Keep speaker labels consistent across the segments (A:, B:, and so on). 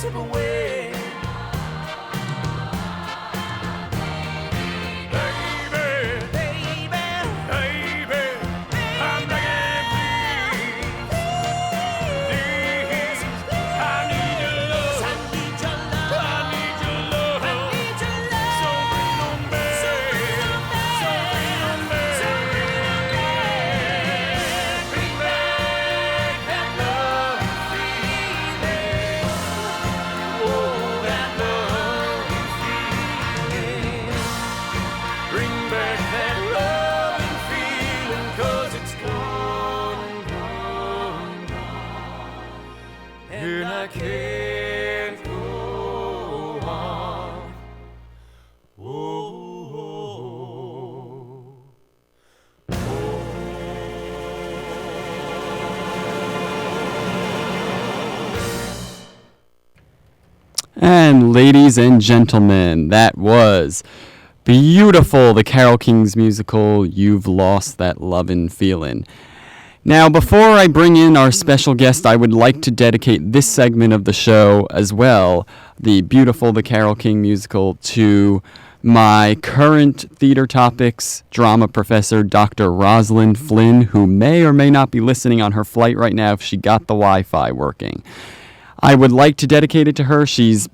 A: slip away.
B: And ladies and gentlemen, that was beautiful, the Carole King's musical, You've Lost That Lovin' Feelin'. Now, before I bring in our special guest, I would like to dedicate this segment of the show as well, the beautiful The Carole King musical, to my current theater topics drama professor, Dr. Rosalind Flynn, who may or may not be listening on her flight right now if she got the Wi-Fi working. I would like to dedicate it to her. She's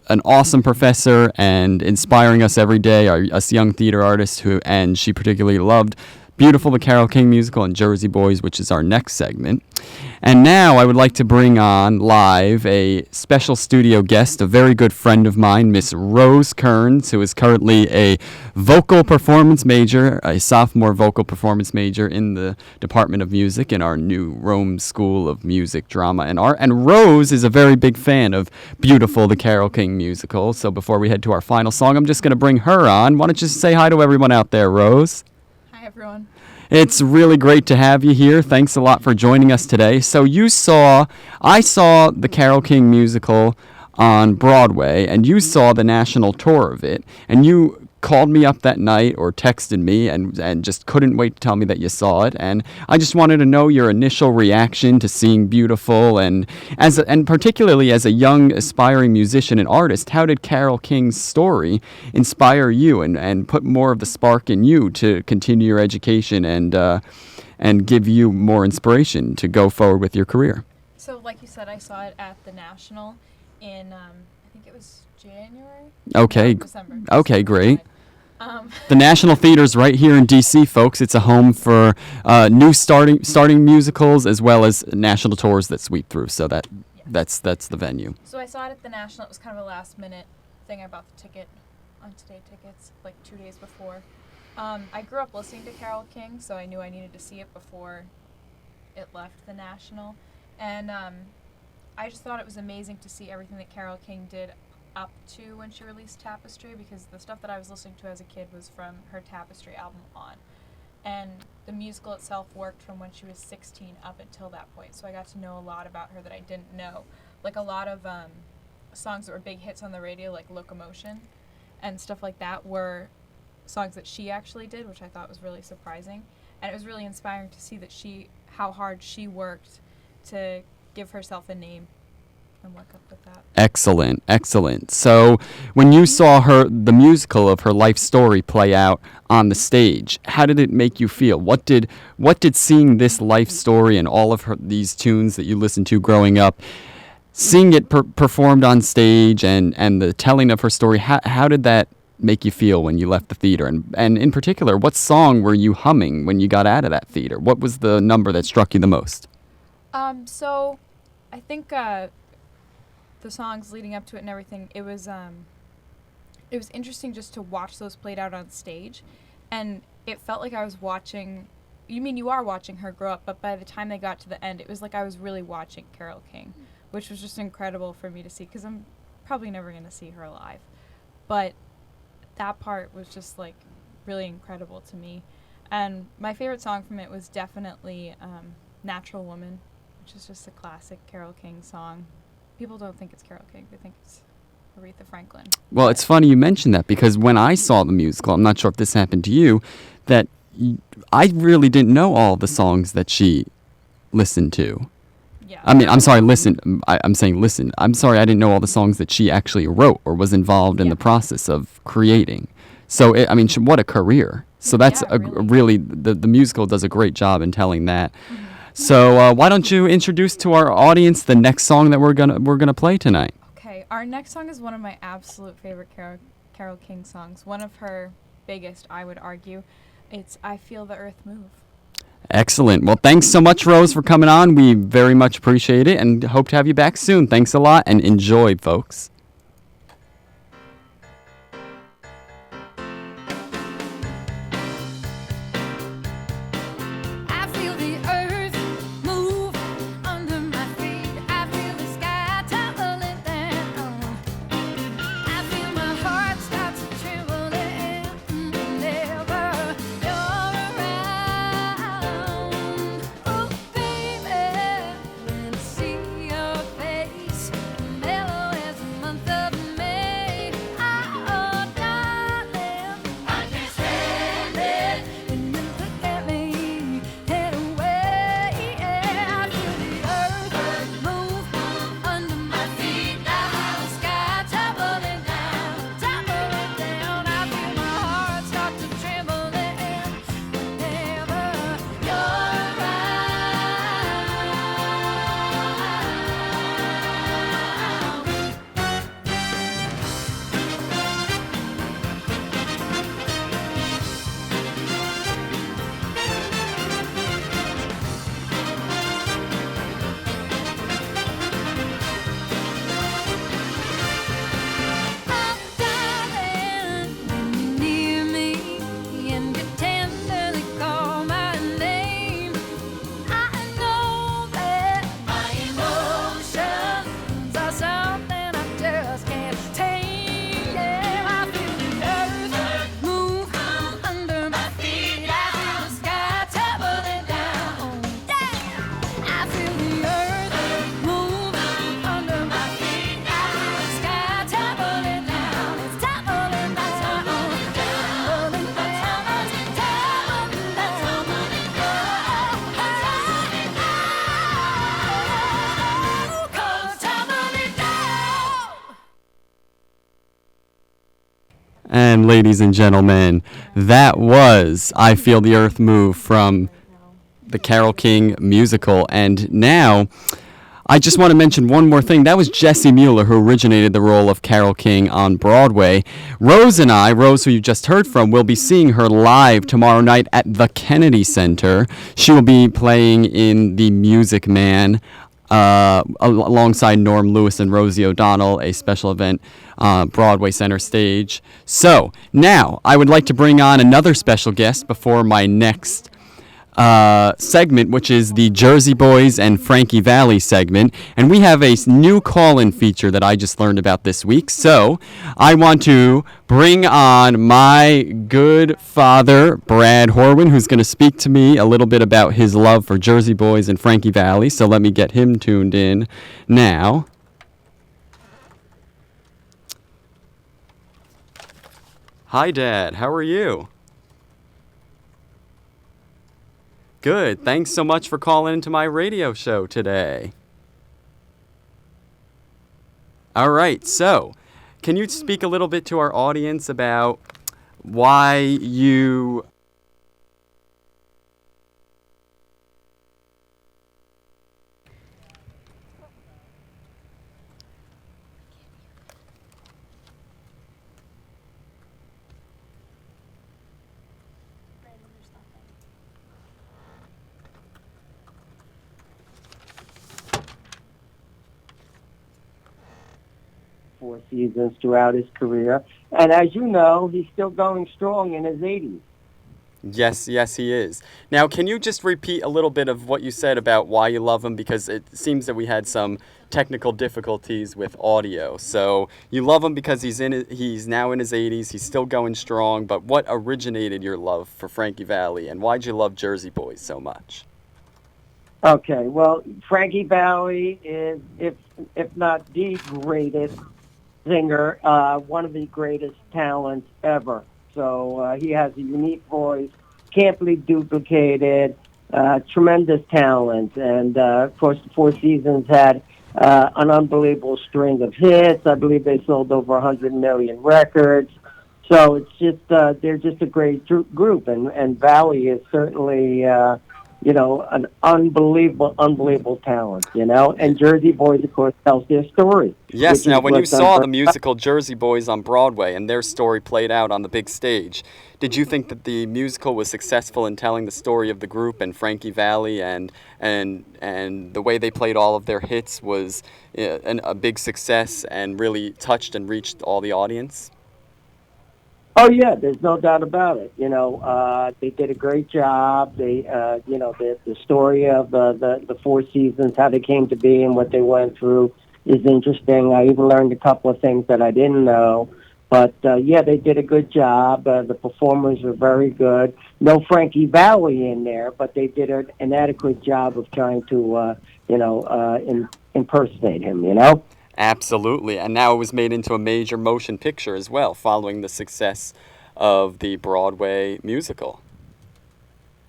B: an awesome professor and inspiring us every day, us young theater artists, and she particularly loved Beautiful, the Carole King musical, and Jersey Boys, which is our next segment. And now I would like to bring on live a special studio guest, a very good friend of mine, Miss Rose Kearns, who is currently a vocal performance major, a sophomore vocal performance major in the Department of Music in our new Rome School of Music, Drama, and Art. And Rose is a very big fan of Beautiful, the Carole King musical. So before we head to our final song, I'm just going to bring her on. Why don't you say hi to everyone out there, Rose?
C: Hi, everyone.
B: It's really great to have you here. Thanks a lot for joining us today. So I saw the Carole King musical on Broadway, and you saw the national tour of it, and you called me up that night or texted me and just couldn't wait to tell me that you saw it. And I just wanted to know your initial reaction to seeing Beautiful, and particularly as a young aspiring musician and artist, how did Carole King's story inspire you and put more of the spark in you to continue your education and give you more inspiration to go forward with your career?
C: So, like you said, I saw it at the National in, I think it was January?
B: Okay.
C: No, December.
B: Okay, great.
C: Um,
B: The National Theater's right here in D.C., folks. It's a home for new starting musicals as well as national tours that sweep through. So that's the venue.
C: So I saw it at the National. It was kind of a last-minute thing. I bought the ticket on Today Tickets like 2 days before. I grew up listening to Carole King, so I knew I needed to see it before it left the National. And I just thought it was amazing to see everything that Carole King did up to when she released Tapestry, because the stuff that I was listening to as a kid was from her Tapestry album on. And the musical itself worked from when she was 16 up until that point. So I got to know a lot about her that I didn't know. Like a lot of songs that were big hits on the radio, like Locomotion and stuff like that, were songs that she actually did, which I thought was really surprising. And it was really inspiring to see that how hard she worked to give herself a name and work up with that.
B: Excellent. So when you saw the musical of her life story play out on the stage, how did it make you feel? What did seeing this life story and all of these tunes that you listened to growing up, seeing it performed on stage and the telling of her story, how did that make you feel when you left the theater? And in particular, what song were you humming when you got out of that theater? What was the number that struck you the most?
C: So I think the songs leading up to it and everything, it was interesting just to watch those played out on stage. And it felt like I was watching, you are watching her grow up, but by the time they got to the end, it was like I was really watching Carole King, which was just incredible for me to see, because I'm probably never going to see her live. But that part was just like really incredible to me. And my favorite song from it was definitely Natural Woman, which is just a classic Carole King song. People don't think it's Carole King, they think it's Aretha Franklin.
B: Well, it's funny you mentioned that, because when I saw the musical, I'm not sure if this happened to you, that I really didn't know all the songs that she listened to.
C: Yeah.
B: I mean, I'm sorry, listen. I'm saying listen. I'm sorry, I didn't know all the songs that she actually wrote or was involved in
C: Yeah.
B: the process of creating. So, I mean, what a career. So that's
C: Yeah, really.
B: really, the musical does a great job in telling that.
C: Mhm.
B: So why don't you introduce to our audience the next song that we're gonna play tonight?
C: Okay, our next song is one of my absolute favorite Carole King songs. One of her biggest, I would argue. It's "I Feel the Earth Move."
B: Excellent. Well, thanks so much, Rose, for coming on. We very much appreciate it and hope to have you back soon. Thanks a lot and enjoy, folks.
A: I feel the earth move under my feet. I feel the sky tumbling down. I feel my heart start to tremble whenever you're around. Oh, baby, when I see your face, mellow as the month of May. Oh, darling, I can't stand it when you look at me. Head away, yeah. I feel the earth move under my feet. I feel the sky tumbling down, tumbling down. I feel my heart start to tremble whenever you're around. Oh, darling, when you're near me and you tenderly call my name, I know that my emotions are something I just can't tame. Yeah, I feel the earth move under my feet. I feel the sky tumbling down. Yeah, I feel the earth move under my feet. I feel the sky tumbling down. It's tumbling down, tumbling down, tumbling down. Oh, come tumbling down.
B: And ladies and gentlemen, that was I Feel the Earth Move from the Carole King musical. And now, I just want to mention one more thing. That was Jessie Mueller who originated the role of Carole King on Broadway. Rose and I, Rose, who you just heard from, will be seeing her live tomorrow night at the Kennedy Center. She will be playing in The Music Man alongside Norm Lewis and Rosie O'Donnell, a special event Broadway Center stage. So now I would like to bring on another special guest before my next segment, which is the Jersey Boys and Frankie Valli segment. And we have a new call-in feature that I just learned about this week. So I want to bring on my good father, Brad Horwin, who's going to speak to me a little bit about his love for Jersey Boys and Frankie Valli. So let me get him tuned in now. Hi, Dad. How are you? Good. Thanks so much for calling into my radio show today. All right. So, can you speak a little bit to our audience about why you...
D: Four seasons throughout his career. And as you know, he's still going strong in his 80s.
B: Yes, he is. Now, can you just repeat a little bit of what you said about why you love him? Because it seems that we had some technical difficulties with audio. So you love him because he's now in his 80s. He's still going strong. But what originated your love for Frankie Valli, and why'd you love Jersey Boys so much?
D: Okay, well, Frankie Valli is, if not the greatest singer, one of the greatest talents ever. So he has a unique voice, can't be duplicated. tremendous talent, and of course, the Four Seasons had an unbelievable string of hits. I believe they sold over 100 million records. So it's just they're just a great group, and Valley is certainly an unbelievable talent, and Jersey Boys, of course, tells their story.
B: Yes, now when you saw the musical Jersey Boys on Broadway and their story played out on the big stage, did you think that the musical was successful in telling the story of the group and Frankie Valli and the way they played all of their hits was a big success and really touched and reached all the audience?
D: Oh yeah, there's no doubt about it. They did a great job. They, the story of the Four Seasons, how they came to be and what they went through, is interesting. I even learned a couple of things that I didn't know. But yeah, they did a good job. The performers were very good. No Frankie Valli in there, but they did an adequate job of trying to, impersonate him.
B: Absolutely, and now it was made into a major motion picture as well, following the success of the Broadway musical.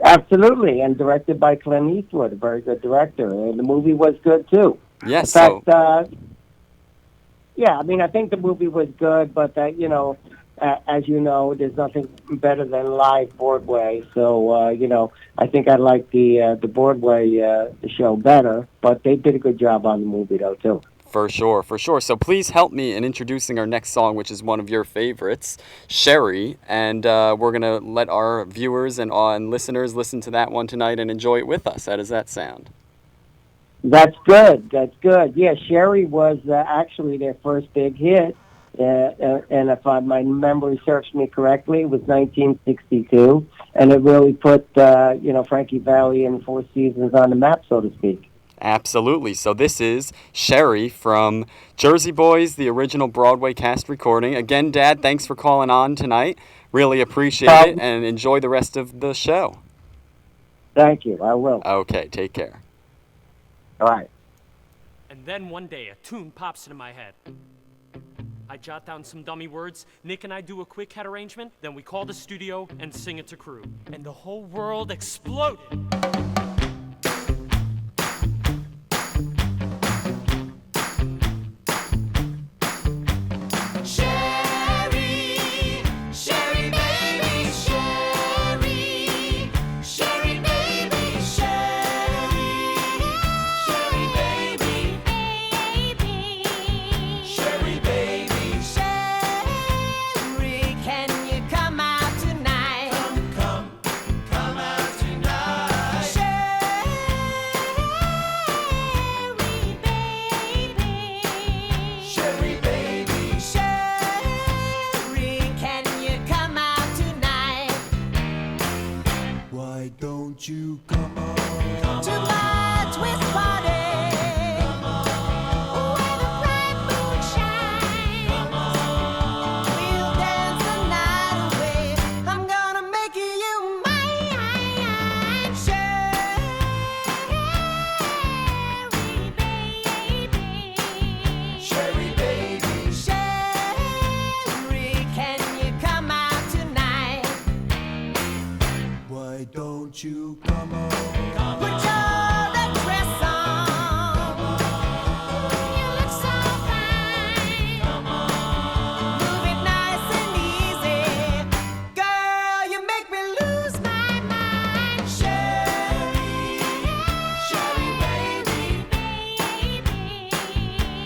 D: Absolutely, and directed by Clint Eastwood, a very good director. And the movie was good, too.
B: Yes,
D: in fact, I think the movie was good, but, as you know, there's nothing better than live Broadway. So, I think I like the Broadway show better, but they did a good job on the movie, though, too.
B: For sure. So please help me in introducing our next song, which is one of your favorites, Sherry. And we're going to let our viewers and listeners listen to that one tonight and enjoy it with us. How does that sound?
D: That's good. Yeah, Sherry was actually their first big hit. And if my memory serves me correctly, it was 1962. And it really put, Frankie Valli and Four Seasons on the map, so to speak.
B: Absolutely. So this is Sherry from Jersey Boys, the original Broadway cast recording. Again, Dad, thanks for calling on tonight. Really appreciate it, and enjoy the rest of the show.
D: Thank you. I will.
B: Okay, take care.
D: All right.
E: And then one day, a tune pops into my head. I jot down some dummy words, Nick and I do a quick head arrangement, then we call the studio and sing it to crew. And the whole world exploded.
F: You come on
A: To my twist party, where the bright moon shines. We'll dance the night away. I'm gonna make you mine. Sherry baby, Sherry, can you come out tonight?
F: Why don't you come on?
A: Put your red dress on. You look so fine. Move it nice and easy. Girl, you make me lose my mind. Sherry baby.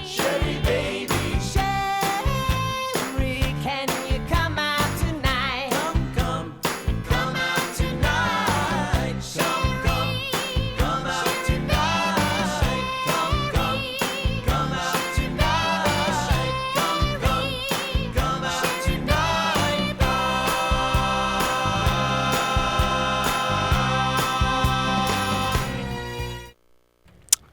A: Sherry baby. Sherry, can you come out tonight? Come out tonight. Come out tonight. Come out tonight. Come out tonight.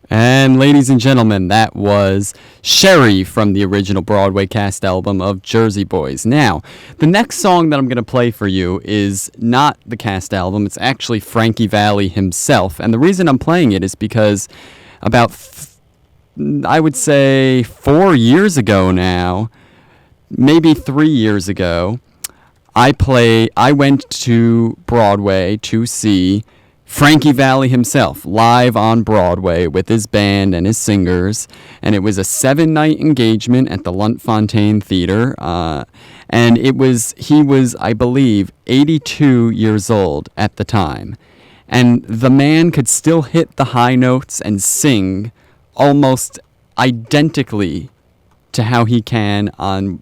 B: And ladies and gentlemen, that was Sherry from the original Broadway cast album of Jersey Boys. Now, the next song that I'm going to play for you is not the cast album. It's actually Frankie Valli himself. And the reason I'm playing it is because about, I would say 4 years ago now, maybe 3 years ago, I went to Broadway to see Frankie Valli himself, live on Broadway with his band and his singers. And it was a 7-night engagement at the Lunt-Fontanne Theater. And he was, I believe, 82 years old at the time. And the man could still hit the high notes and sing almost identically to how he can on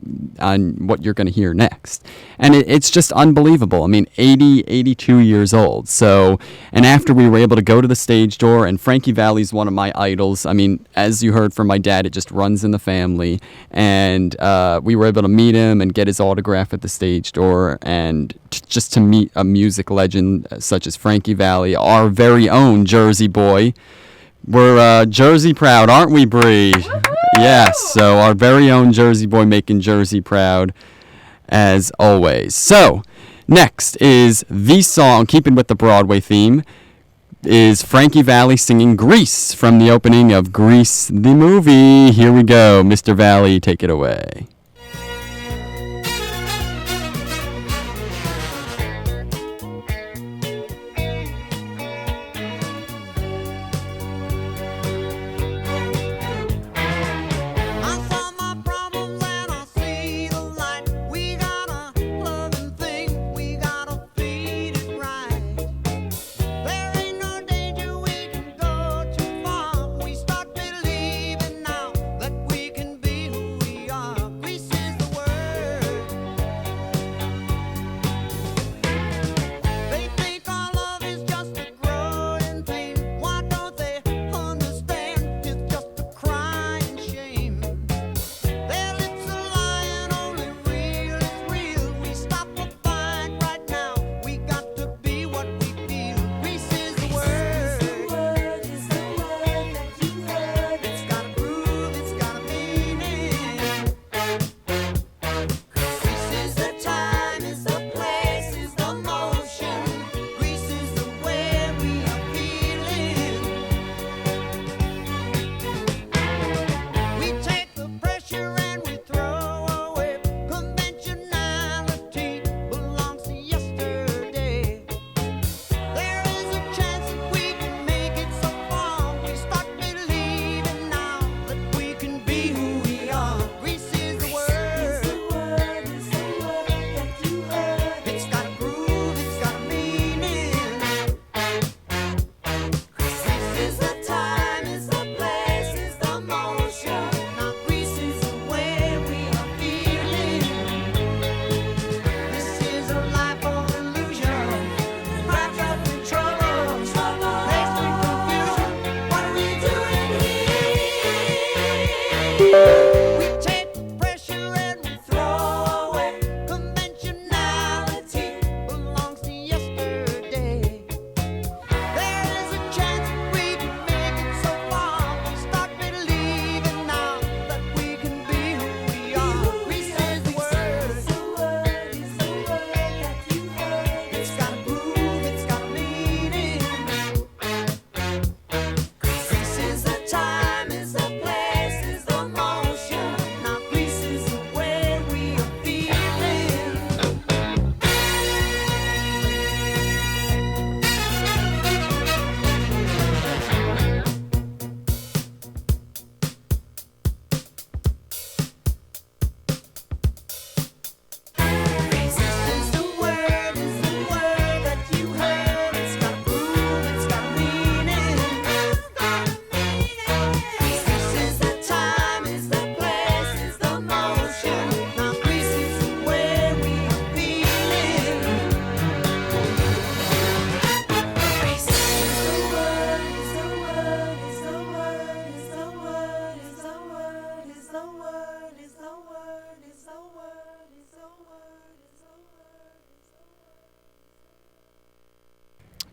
B: what you're going to hear next. And it's just unbelievable. I mean, 82 years old. So, and after we were able to go to the stage door, and Frankie Valli's one of my idols. I mean, as you heard from my dad, it just runs in the family. And we were able to meet him and get his autograph at the stage door, and just to meet a music legend such as Frankie Valli, our very own Jersey boy. We're Jersey proud, aren't we, Bree? Yes, so our very own Jersey boy making Jersey proud, as always. So, next is the song, keeping with the Broadway theme, is Frankie Valli singing Grease from the opening of Grease the movie. Here we go. Mr. Valli, take it away.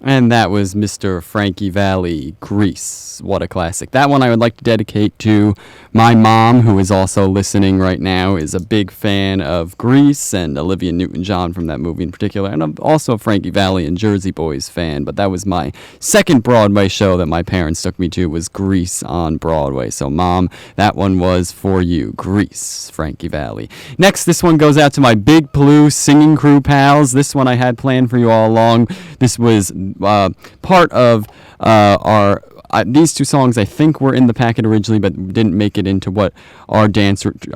B: And that was Mr. Frankie Valli, Grease. What a classic. That one I would like to dedicate to my mom, who is also listening right now, is a big fan of Grease and Olivia Newton-John from that movie in particular. And I'm also a Frankie Valli and Jersey Boys fan, but that was my second Broadway show that my parents took me to, was Grease on Broadway. So, Mom, that one was for you. Grease, Frankie Valli. Next, this one goes out to my Big Blue singing crew pals. This one I had planned for you all along. This was part of our. These two songs, I think, were in the packet originally, but didn't make it into what our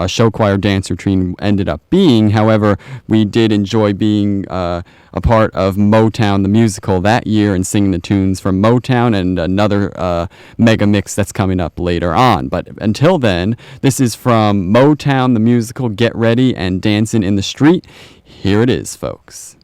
B: show choir dance routine ended up being. However, we did enjoy being a part of Motown the musical that year and singing the tunes from Motown and another mega mix that's coming up later on. But until then, this is from Motown the musical, Get Ready and Dancing in the Street. Here it is, folks.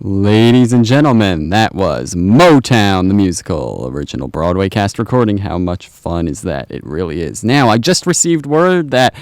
B: Ladies and gentlemen, that was Motown the musical, original Broadway cast recording. How much fun is that? It really is. Now, I just received word that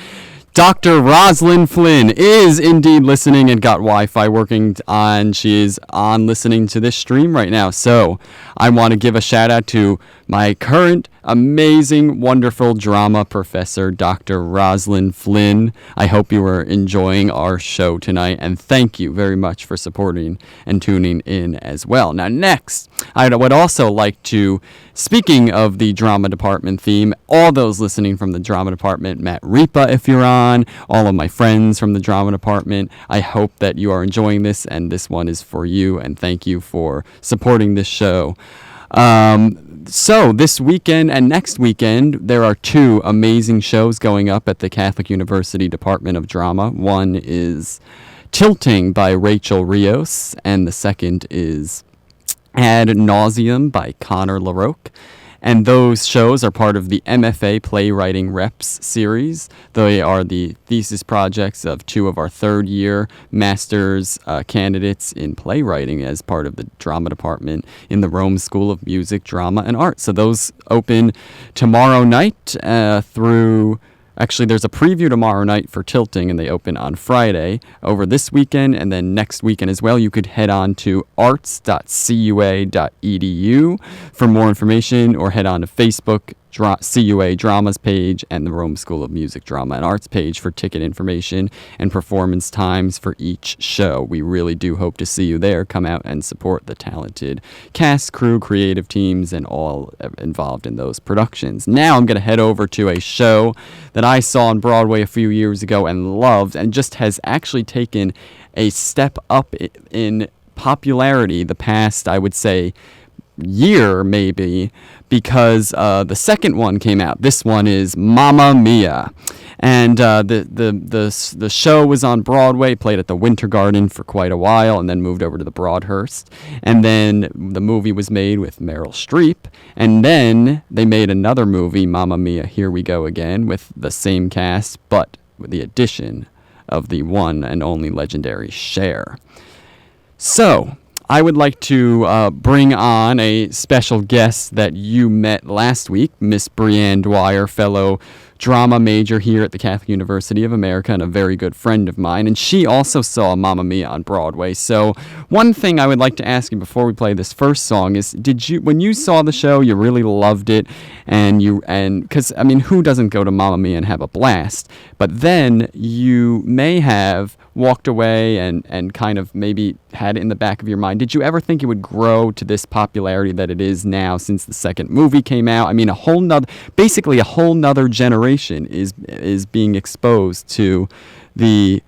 B: Dr. Rosalind Flynn is indeed listening and got Wi-Fi working on. She is on listening to this stream right now. So I want to give a shout out to my current amazing, wonderful drama professor, Dr. Rosalind Flynn. I hope you are enjoying our show tonight, and thank you very much for supporting and tuning in as well. Now, next, I would also like to, speaking of the drama department theme, all those listening from the drama department, Matt Ripa, if you're on, all of my friends from the drama department, I hope that you are enjoying this, and this one is for you, and thank you for supporting this show. So this weekend and next weekend, there are two amazing shows going up at the Catholic University Department of Drama. One is Tilting by Rachel Rios, and the second is Ad Nauseum by Connor LaRoque. And those shows are part of the MFA Playwriting Reps series. They are the thesis projects of 2 of our third-year master's candidates in playwriting as part of the drama department in the Rome School of Music, Drama, and Art. So those open tomorrow night through... Actually, there's a preview tomorrow night for Tilting, and they open on Friday over this weekend, and then next weekend as well. You could head on to arts.cua.edu for more information, or head on to Facebook, CUA Dramas page, and the Rome School of Music, Drama, and Arts page for ticket information and performance times for each show. We really do hope to see you there. Come out and support the talented cast, crew, creative teams, and all involved in those productions. Now I'm going to head over to a show that I saw on Broadway a few years ago and loved, and just has actually taken a step up in popularity the past, I would say, year maybe, because the second one came out. This one is Mamma Mia, and the show was on Broadway, played at the Winter Garden for quite a while, and then moved over to the Broadhurst, and then the movie was made with Meryl Streep, and then they made another movie, Mamma Mia, Here We Go Again, with the same cast, but with the addition of the one and only legendary Cher. So I would like to bring on a special guest that you met last week, Miss Brianne Dwyer, fellow drama major here at the Catholic University of America and a very good friend of mine. And she also saw Mamma Mia on Broadway. So one thing I would like to ask you before we play this first song is, when you saw the show, you really loved it, because, I mean, who doesn't go to Mamma Mia and have a blast? But then you may have walked away and kind of maybe had it in the back of your mind. Did you ever think it would grow to this popularity that it is now since the second movie came out? I mean, basically a whole nother generation is being exposed to the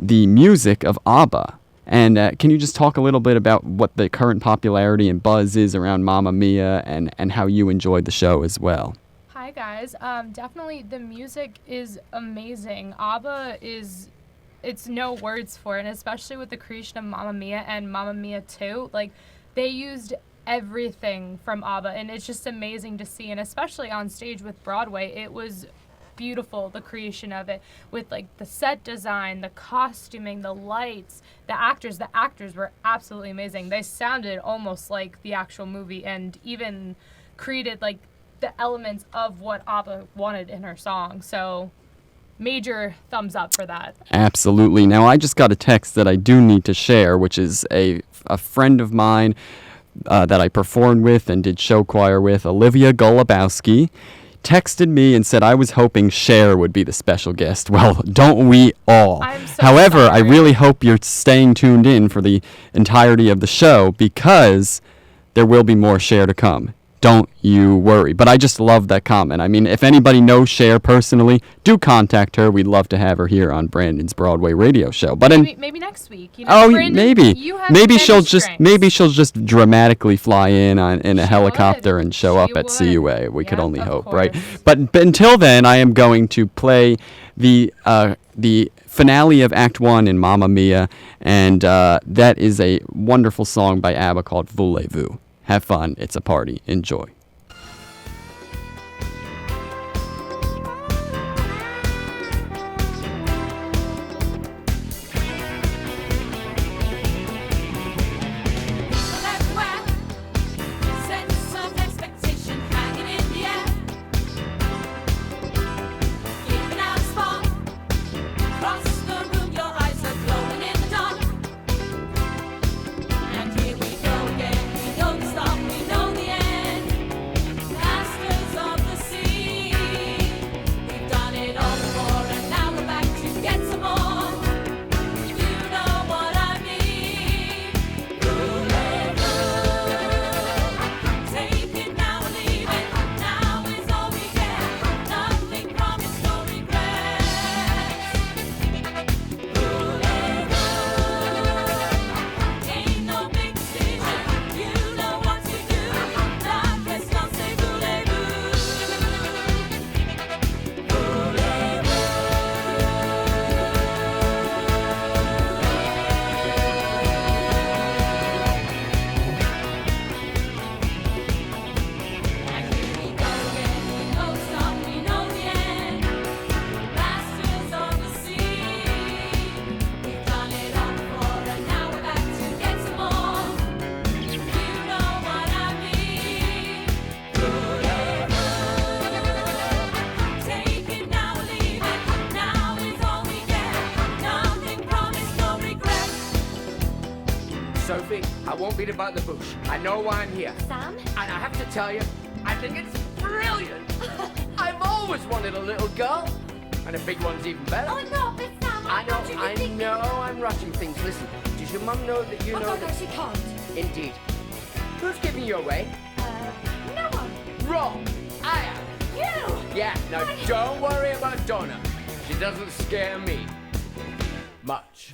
B: music of ABBA. And can you just talk a little bit about what the current popularity and buzz is around Mamma Mia, and how you enjoyed the show as well?
G: Hi guys, definitely the music is amazing. ABBA it's no words for it, and especially with the creation of Mamma Mia and Mamma Mia 2, like, they used everything from ABBA, and it's just amazing to see, and especially on stage with Broadway, it was beautiful, the creation of it, with like the set design, the costuming, the lights, the actors were absolutely amazing. They sounded almost like the actual movie, and even created like the elements of what ABBA wanted in her song. So major thumbs up for that.
B: Absolutely. Now I just got a text that I do need to share, which is a friend of mine that I performed with and did show choir with, Olivia Golubowski, texted me and said, I was hoping Cher would be the special guest. Well, don't we all?
G: I'm so
B: However,
G: sorry.
B: I really hope you're staying tuned in for the entirety of the show, because there will be more Cher to come. Don't you worry. But I just love that comment. I mean, if anybody knows Cher personally, do contact her. We'd love to have her here on Brandon's Broadway radio show. But
G: maybe next week. You know, Brandon,
B: maybe.
G: You have
B: maybe
G: many
B: she'll
G: strengths.
B: just dramatically fly in a helicopter and show up
G: She
B: at
G: would.
B: CUA. We could
G: Yeah,
B: only
G: of
B: hope, right?
G: course.
B: But until then, I am going to play the finale of Act 1 in Mamma Mia, and that is a wonderful song by ABBA called Voulez-vous. Have fun. It's a party. Enjoy.
A: And here we go again, we don't stop, we know the end.
H: Sophie, I won't beat about the bush. I know why I'm here.
I: Sam?
H: And I have to tell you, I think it's brilliant. I've always wanted a little girl. And a big one's even better.
I: Oh, no, but Sam,
H: I know I'm rushing things. Listen, does your mum know that you know
I: God,
H: that...
I: no, she can't.
H: Indeed. Who's giving you away?
I: No one.
H: Wrong. I am.
I: You!
H: Yeah, now don't worry about Donna. She doesn't scare me much.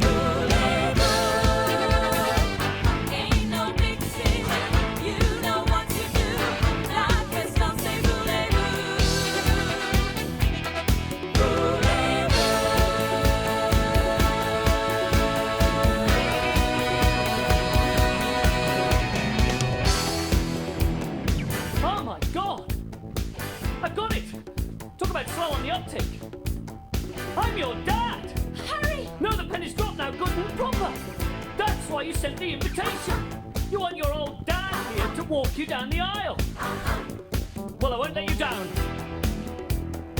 A: Ain't no big decision. You know what to do. Life is don't say
E: Oh my god! I've got it! Talk about slow on the uptake. I'm your dad!
I: Harry!
E: No, the penny's dropped now, good and proper. That's why you sent the invitation. You want your old dad here to walk you down the aisle. Well, I won't let you down.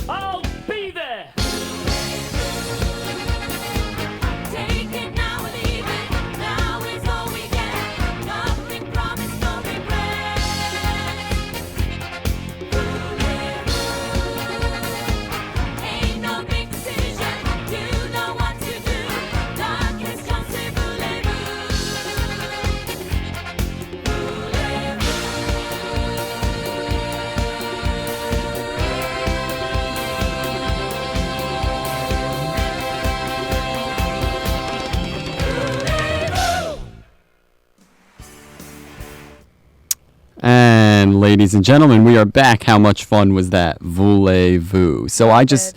E: I'll be there!
A: Take it now or leave it. Now is all we get. Nothing promised, no regret. Ain't no big decision. You know what to do. Life is just a
B: And ladies and gentlemen, we are back. How much fun was that? Voulez-vous. So I just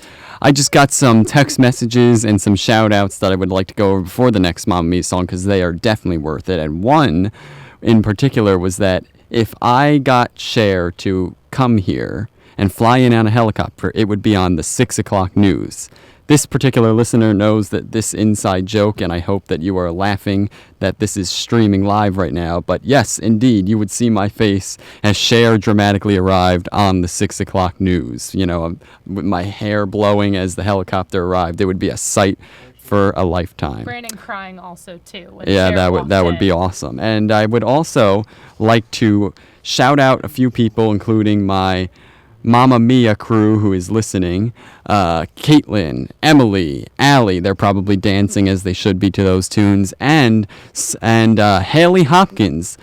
B: got some text messages and some shout outs that I would like to go over before the next Mamma Mia song because they are definitely worth it. And one in particular was that if I got Cher to come here and fly in on a helicopter, it would be on the 6 o'clock news. This particular listener knows that this inside joke, and I hope that you are laughing that this is streaming live right now. But yes, indeed, you would see my face as Cher dramatically arrived on the 6 o'clock news. You know, with my hair blowing as the helicopter arrived. It would be a sight for a lifetime.
G: Brandon crying also too. when
B: Yeah,
G: Cher
B: that
G: walked
B: would be
G: in.
B: awesome. And I would also like to shout out a few people, including my Mamma Mia crew who is listening. Caitlin, Emily, Allie, they're probably dancing as they should be to those tunes, and Haley Hopkins.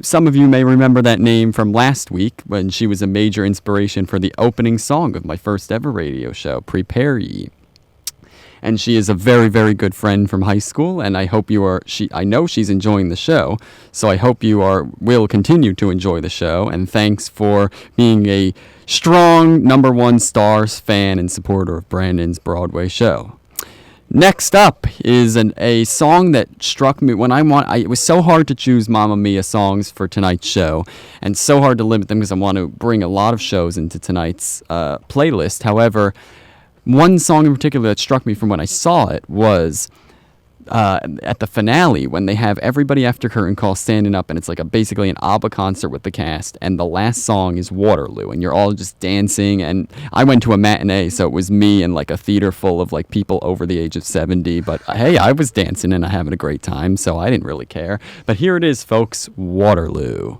B: Some of you may remember that name from last week when she was a major inspiration for the opening song of my first ever radio show, Prepare Ye. And she is a very, very good friend from high school, and I hope you are. I know she's enjoying the show, so I hope you will continue to enjoy the show. And thanks for being a strong #1 stars fan and supporter of Brandon's Broadway show. Next up is a song that struck me when it was so hard to choose Mamma Mia songs for tonight's show, and so hard to limit them because I want to bring a lot of shows into tonight's playlist. However, one song in particular that struck me from when I saw it was at the finale when they have everybody after curtain call standing up, and it's like basically an ABBA concert with the cast, and the last song is Waterloo, and you're all just dancing. And I went to a matinee, so it was me and like a theater full of like people over the age of 70, but hey, I was dancing and having a great time, so I didn't really care. But here it is, folks, Waterloo.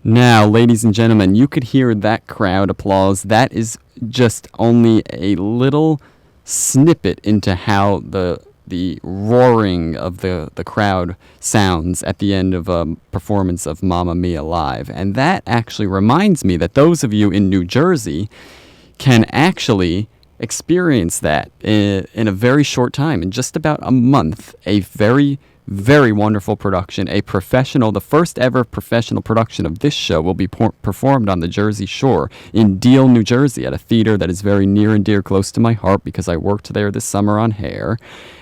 B: Now, ladies and gentlemen, you could hear that crowd applause. That is just only a little snippet into how the roaring of the crowd sounds at the end of a performance of Mamma Mia Live. And that actually reminds me that those of you in New Jersey can actually experience that in a very short time, in just about a month. A very, very wonderful production, the first ever professional production of this show will be performed on the Jersey Shore in Deal, New Jersey, at a theater that is very near and dear close to my heart because I worked there this summer on Hair.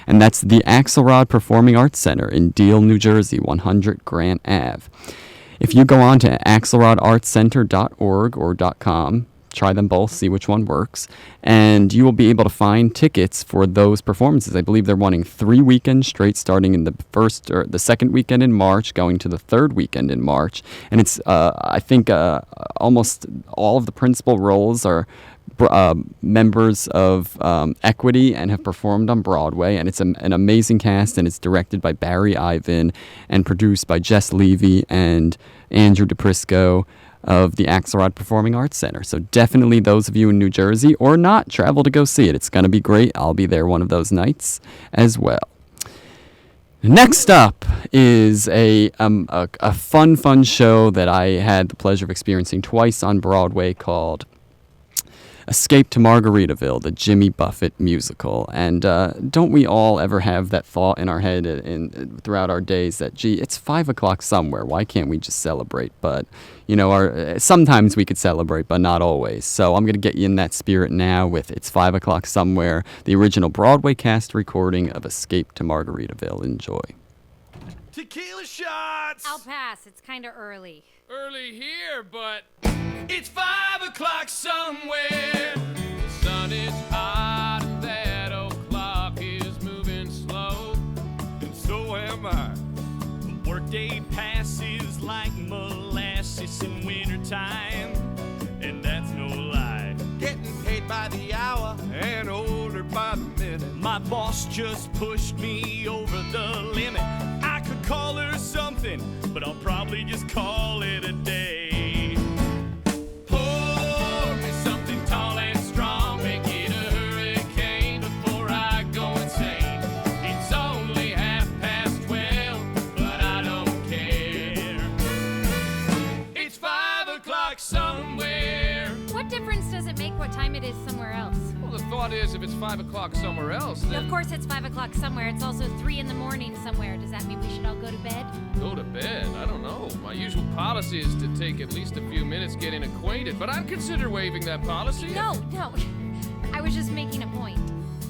B: And that's the Axelrod Performing Arts Center in Deal, New Jersey, 100 Grant Ave. If you go on to axelrodartscenter.org or .com, try them both, see which one works, and you will be able to find tickets for those performances. I believe they're running 3 weekends straight, starting in the second weekend in March, going to the third weekend in March. And it's, I think, almost all of the principal roles are members of Equity and have performed on Broadway, and it's an amazing cast, and it's directed by Barry Ivan and produced by Jess Levy and Andrew DePrisco of the Axelrod Performing Arts Center. So definitely those of you in New Jersey or not, travel to go see it. It's going to be great. I'll be there one of those nights as well. Next up is a fun show that I had the pleasure of experiencing twice on Broadway called Escape to Margaritaville, the Jimmy Buffett musical. And don't we all ever have that thought in our head throughout our days that, gee, it's 5 o'clock somewhere. Why can't we just celebrate? But, you know, sometimes we could celebrate, but not always. So I'm going to get you in that spirit now with It's 5 o'clock somewhere, the original Broadway cast recording of Escape to Margaritaville. Enjoy.
J: Tequila shots!
I: I'll pass. It's kind of early.
J: Early here, but it's 5 o'clock somewhere. The sun is hot and that o'clock is moving slow. And so am I. The workday passes like molasses in wintertime. And that's no lie. Getting paid by the hour and older by the minute. My boss just pushed me over the limit. I could call her something, but I'll probably just call it a day. Pour me something tall and strong, make it a hurricane before I go insane. It's only 12:30, but I don't care. It's 5 o'clock somewhere.
I: What difference does it make what time it is somewhere else?
J: Well, the thought is if it's 5 o'clock somewhere else, then...
I: Of course it's 5 o'clock somewhere. It's also 3 in the morning somewhere. Does that mean we should all go to bed?
J: Go to bed? I don't know. My usual policy is to take at least a few minutes getting acquainted, but I'd consider waiving that policy.
I: No. I was just making a point.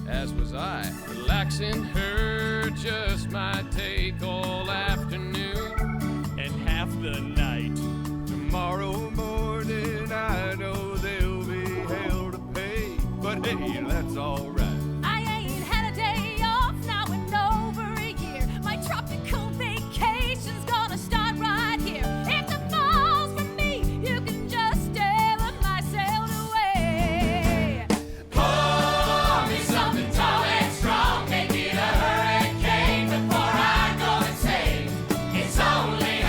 J: As was I. Relaxing her just might take all afternoon and half the night. Tomorrow morning I know there'll be hell to pay, but hey, that's all right.
A: I ain't had a day off now in over a year. My tropical vacation's gonna start right here. If the falls for me, you can just stay with my sailed away.
J: Pour me something tall and strong, make it a hurricane before I go insane. It's only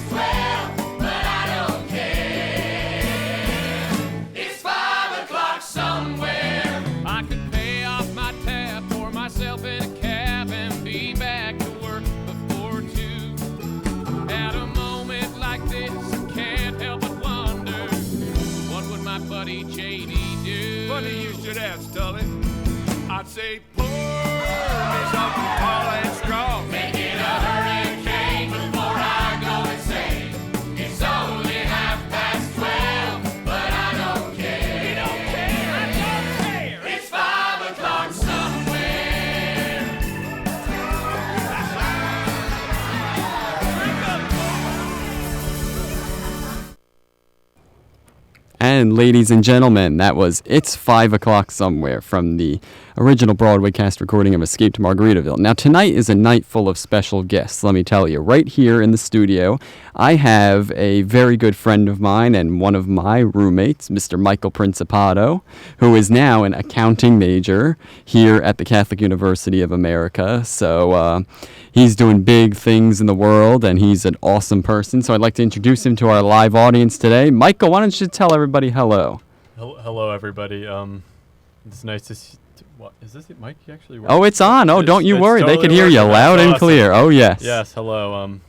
J: 12:30, but I don't care. It's 5 o'clock somewhere. I could pay off my tab, pour myself in a cab, and be back to work before 2. At a moment like this, I can't help but wonder, what would my buddy J.D. do? Funny you should ask, Tully. I'd say, pour me something tall and strong. Make it a hurricane before I go insane. It's only 12:30, but I don't care. You don't care? I don't care. It's 5 o'clock somewhere.
B: And ladies and gentlemen, that was It's 5 O'Clock Somewhere from the original Broadway cast recording of Escape to Margaritaville. Now, tonight is a night full of special guests, let me tell you. Right here in the studio, I have a very good friend of mine and one of my roommates, Mr. Michael Principato, who is now an accounting major here at the Catholic University of America. So he's doing big things in the world, and he's an awesome person. So I'd like to introduce him to our live audience today. Michael, why don't you tell everybody hello?
K: Hello, everybody. It's nice to see. What is this? Mic actually?
B: Oh, it's on. Oh, don't you worry.
K: Totally
B: they can hear you loud and clear. Oh, yes.
K: Yes. Hello.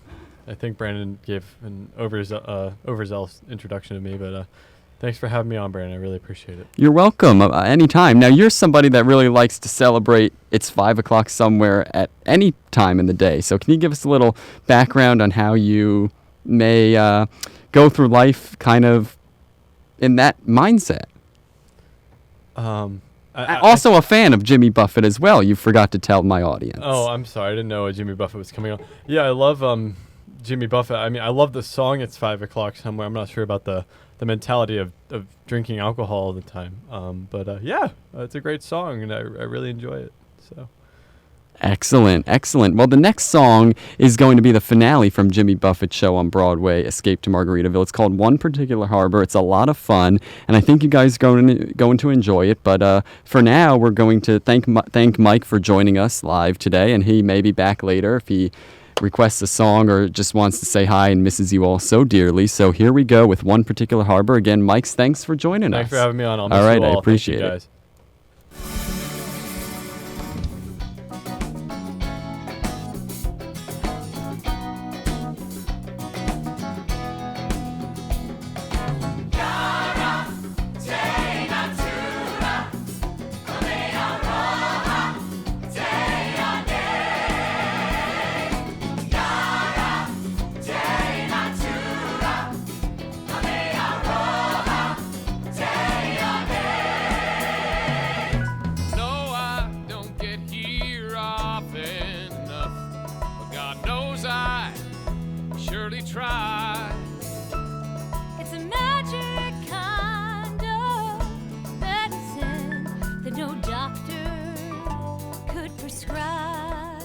K: I think Brandon gave an overzealous introduction to me, but thanks for having me on, Brandon. I really appreciate it.
B: You're welcome. Anytime. Now, you're somebody that really likes to celebrate It's 5 O'Clock Somewhere at any time in the day. So can you give us a little background on how you may go through life kind of in that mindset? Also a fan of Jimmy Buffett as well. You forgot to tell my audience.
K: Oh, I'm sorry. I didn't know Jimmy Buffett was coming on. Yeah, I love Jimmy Buffett. I mean, I love the song It's 5 O'Clock Somewhere. I'm not sure about the mentality of drinking alcohol all the time. But yeah, it's a great song, and I really enjoy it. So.
B: Excellent. Well, the next song is going to be the finale from Jimmy Buffett's show on Broadway, Escape to Margaritaville. It's called One Particular Harbor. It's a lot of fun, and I think you guys are going to enjoy it. But for now, we're going to thank Mike for joining us live today, and he may be back later if he requests a song or just wants to say hi and misses you all so dearly. So here we go with One Particular Harbor. Again, Mike, thanks for joining us.
K: Thanks for having me on. I'll miss
B: all right,
K: you all.
B: I appreciate
K: Thank you,
B: it.
K: guys.
A: It's a magic kind of medicine that no doctor could prescribe.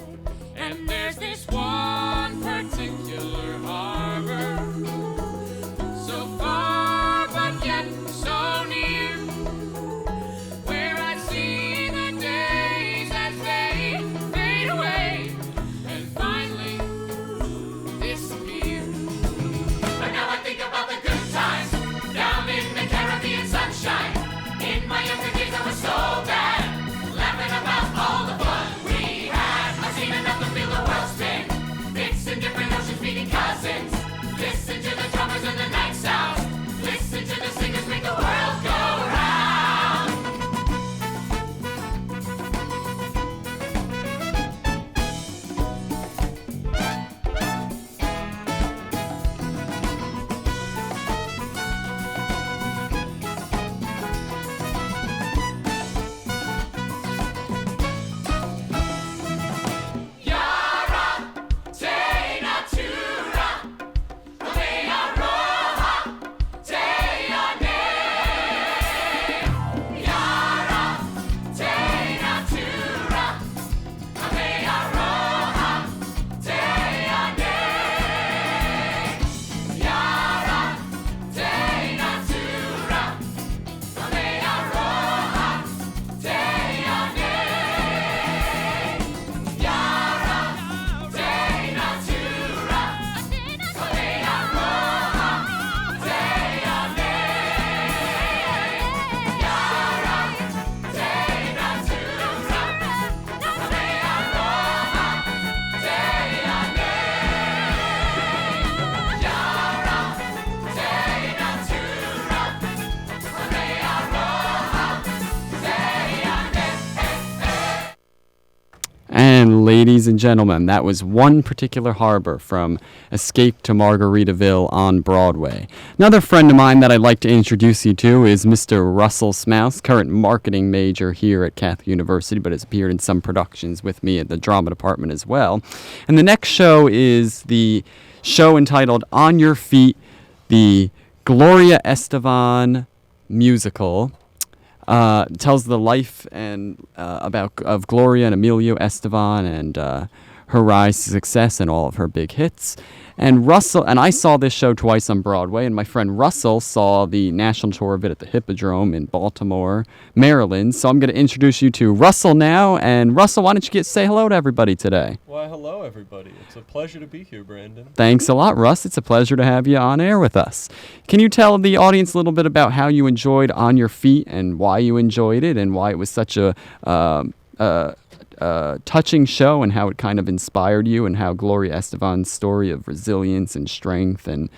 A: And there's this one particular harbor, so far but yet so near, where I see the days as they fade away and finally disappear. But now I think about the good times down in the Caribbean sunshine. In my younger days I was so bad, laughing about all the fun we had. I've seen enough to feel the world spin, mixing different oceans, meeting cousins. Listen to the drummers and the night sounds. Listen to the singers make the world go round.
B: And ladies and gentlemen, that was One Particular Harbor from Escape to Margaritaville on Broadway. Another friend of mine that I'd like to introduce you to is Mr. Russell Smouse, current marketing major here at Catholic University, but has appeared in some productions with me at the drama department as well. And the next show is the show entitled On Your Feet, the Gloria Estefan musical tells the life and of Gloria and Emilio Estevan and her rise to success and all of her big hits. And Russell and I saw this show twice on Broadway, and my friend Russell saw the national tour of it at the Hippodrome in Baltimore, Maryland. So I'm going to introduce you to Russell now. And Russell, why don't you say hello to everybody today?
K: Why, hello, everybody. It's a pleasure to be here, Brandon.
B: Thanks a lot, Russ. It's a pleasure to have you on air with us. Can you tell the audience a little bit about how you enjoyed On Your Feet and why you enjoyed it and why it was such a touching show and how it kind of inspired you and how Gloria Estefan's story of resilience and strength and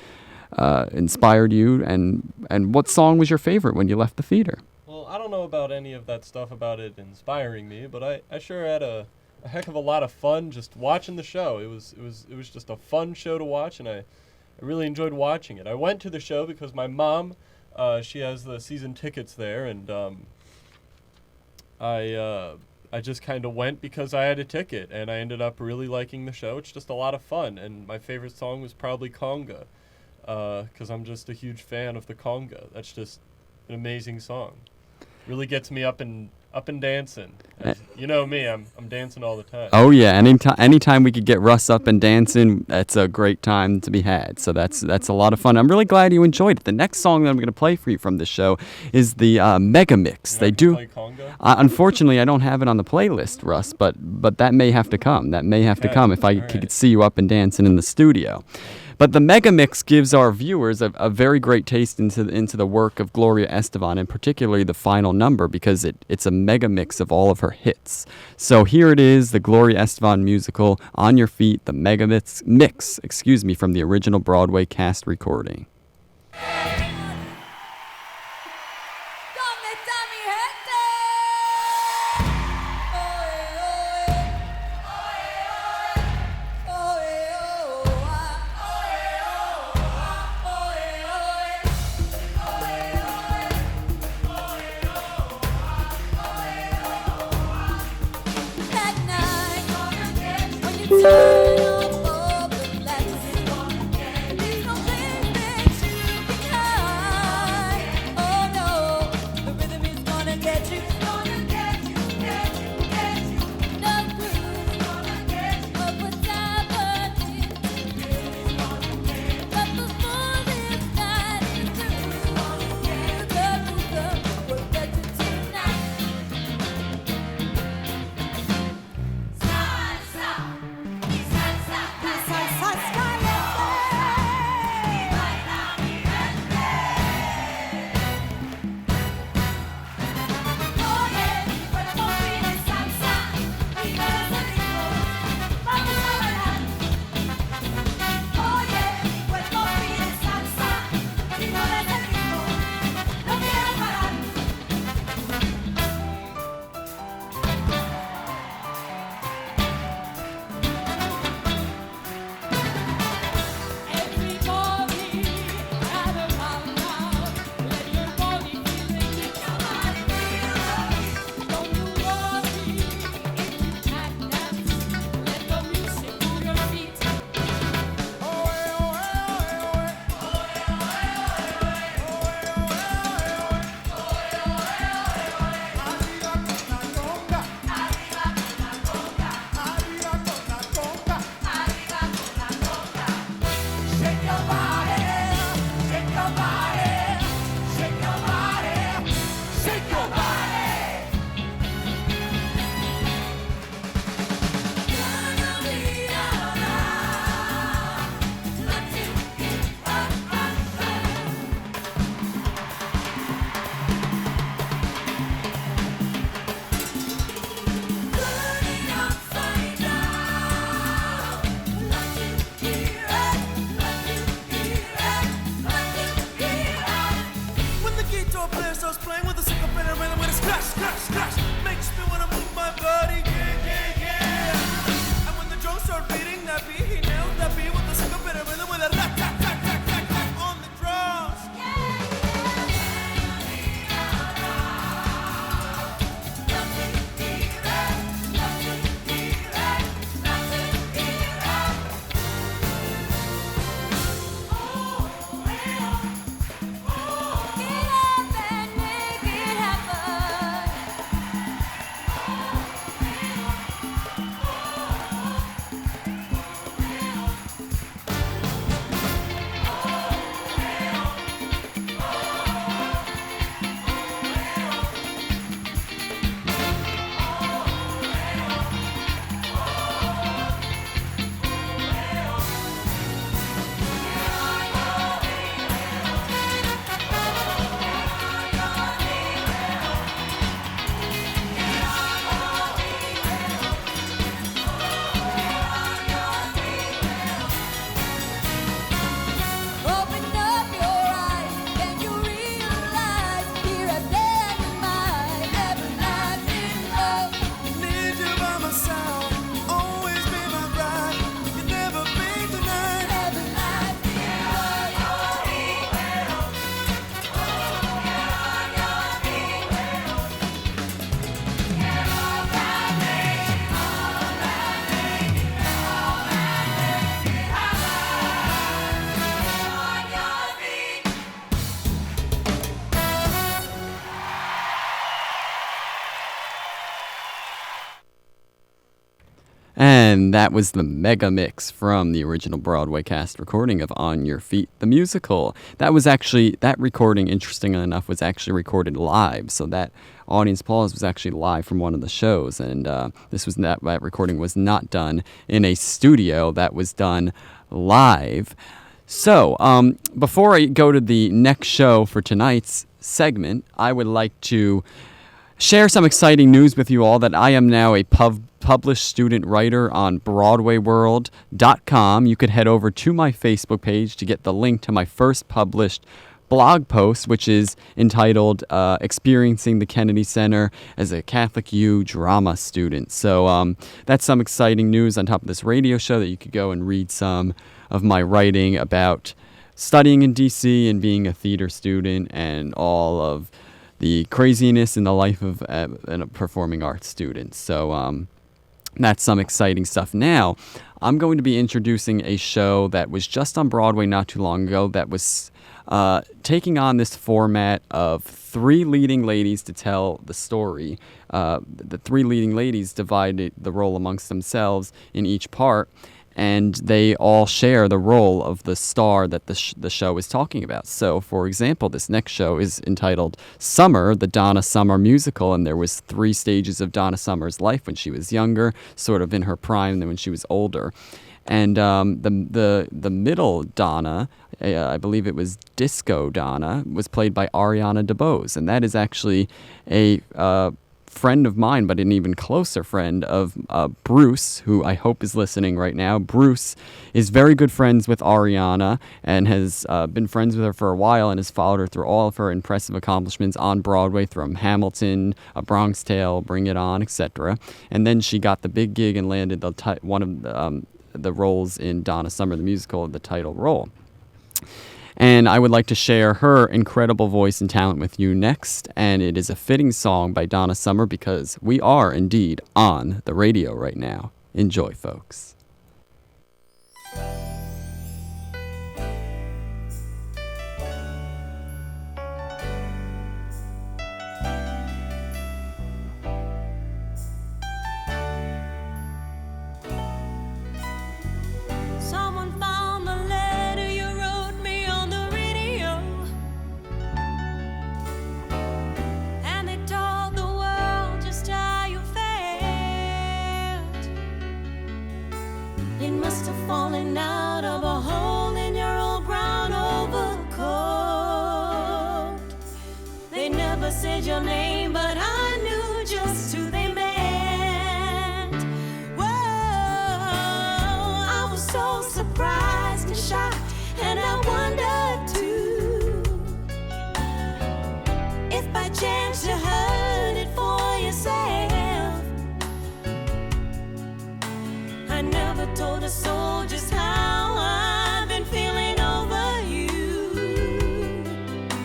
B: inspired you and what song was your favorite when you left the theater?
K: Well, I don't know about any of that stuff about it inspiring me, but I sure had a heck of a lot of fun just watching the show. It was just a fun show to watch, and I really enjoyed watching it. I went to the show because my mom, she has the season tickets there, and I just kind of went because I had a ticket, and I ended up really liking the show. It's just a lot of fun, and my favorite song was probably Conga, because I'm just a huge fan of the Conga. That's just an amazing song. Really gets me up and dancing. You know me, I'm dancing all the time.
B: Oh yeah, anytime we could get Russ up and dancing, that's a great time to be had. So that's a lot of fun. I'm really glad you enjoyed it. The next song that I'm going to play for you from the show is the Mega Mix. They do.
K: Play Conga?
B: Unfortunately, I don't have it on the playlist, Russ, but that may have to come. That may have to come if I could see you up and dancing in the studio. But the Mega Mix gives our viewers a very great taste into the work of Gloria Estefan, and particularly the final number, because it's a mega mix of all of her hits. So here it is, the Gloria Estefan musical, On Your Feet, the Mega Mix, from the original Broadway cast recording. And that was the mega mix from the original Broadway cast recording of On Your Feet, the musical. That recording, interestingly enough, was actually recorded live. So that audience applause was actually live from one of the shows. And that recording was not done in a studio. That was done live. So before I go to the next show for tonight's segment, I would like to share some exciting news with you all that I am now a published student writer on BroadwayWorld.com. You could head over to my Facebook page to get the link to my first published blog post, which is entitled Experiencing the Kennedy Center as a Catholic U drama student. So that's some exciting news on top of this radio show that you could go and read some of my writing about studying in D.C. and being a theater student and all of the craziness in the life of a performing arts student. So that's some exciting stuff. Now, I'm going to be introducing a show that was just on Broadway not too long ago that was taking on this format of three leading ladies to tell the story. The three leading ladies divided the role amongst themselves in each part, and they all share the role of the star that the show is talking about. So, for example, this next show is entitled Summer, the Donna Summer musical, and there was 3 stages of Donna Summer's life: when she was younger, sort of in her prime, and then when she was older. And the middle Donna, I believe it was Disco Donna, was played by Ariana DeBose, and that is actually a friend of mine, but an even closer friend of Bruce, who I hope is listening right now. Bruce is very good friends with Ariana and has been friends with her for a while and has followed her through all of her impressive accomplishments on Broadway, from Hamilton, A Bronx Tale, Bring It On, etc. And then she got the big gig and landed one of the roles in Donna Summer, the musical, the title role. And I would like to share her incredible voice and talent with you next. And it is a fitting song by Donna Summer because we are indeed on the radio right now. Enjoy, folks.
A: Someone found the letter you wrote me on the radio, and they told the world just how you felt. It must have fallen out of a hole in your old brown overcoat. They never said your name, but I knew just who they meant. Whoa, I was so surprised and shocked, and I wondered too if by chance you heard it for yourself. I never told a soul just how I've been feeling over you,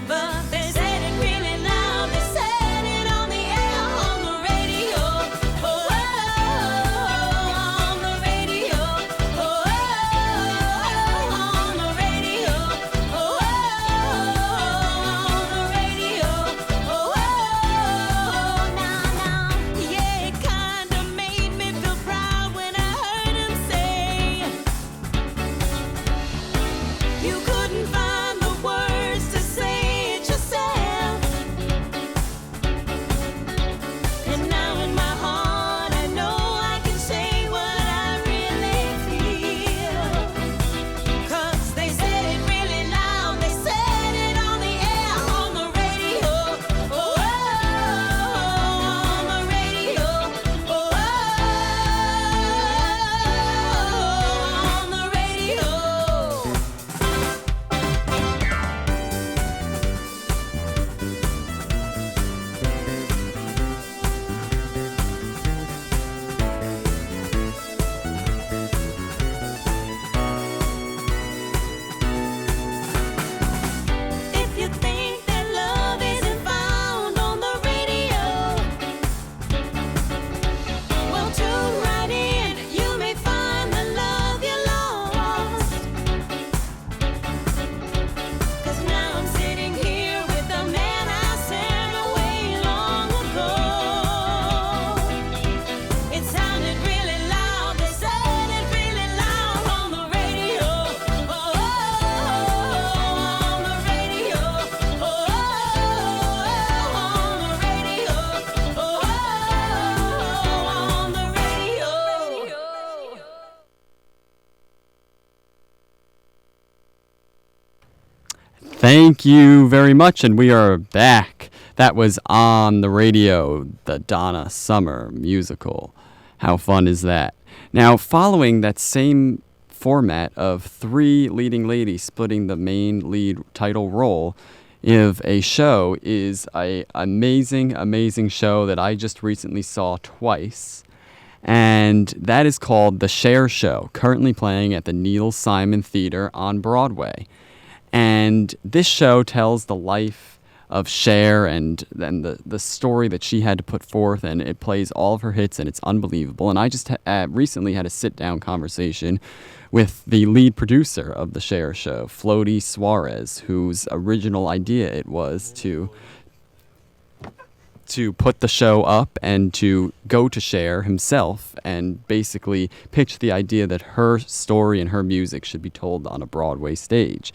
A: but they said it really loud. They said it on the air, on the radio. Oh, on the radio. Oh, on the radio. Oh, on the radio. Oh, now, yeah, it kinda made me feel proud when I heard him say,
B: Thank you very much, and we are back. That was on the radio, the Donna Summer musical. How fun is that? Now, following that same format of 3 leading ladies splitting the main lead title role of a show is a amazing show that I just recently saw twice. And that is called The Cher Show, currently playing at the Neil Simon Theater on Broadway. And this show tells the life of Cher and the story that she had to put forth, and it plays all of her hits, and it's unbelievable. And I just recently had a sit-down conversation with the lead producer of The Cher Show, Floaty Suarez, whose original idea it was to put the show up and to go to Cher himself and basically pitch the idea that her story and her music should be told on a Broadway stage.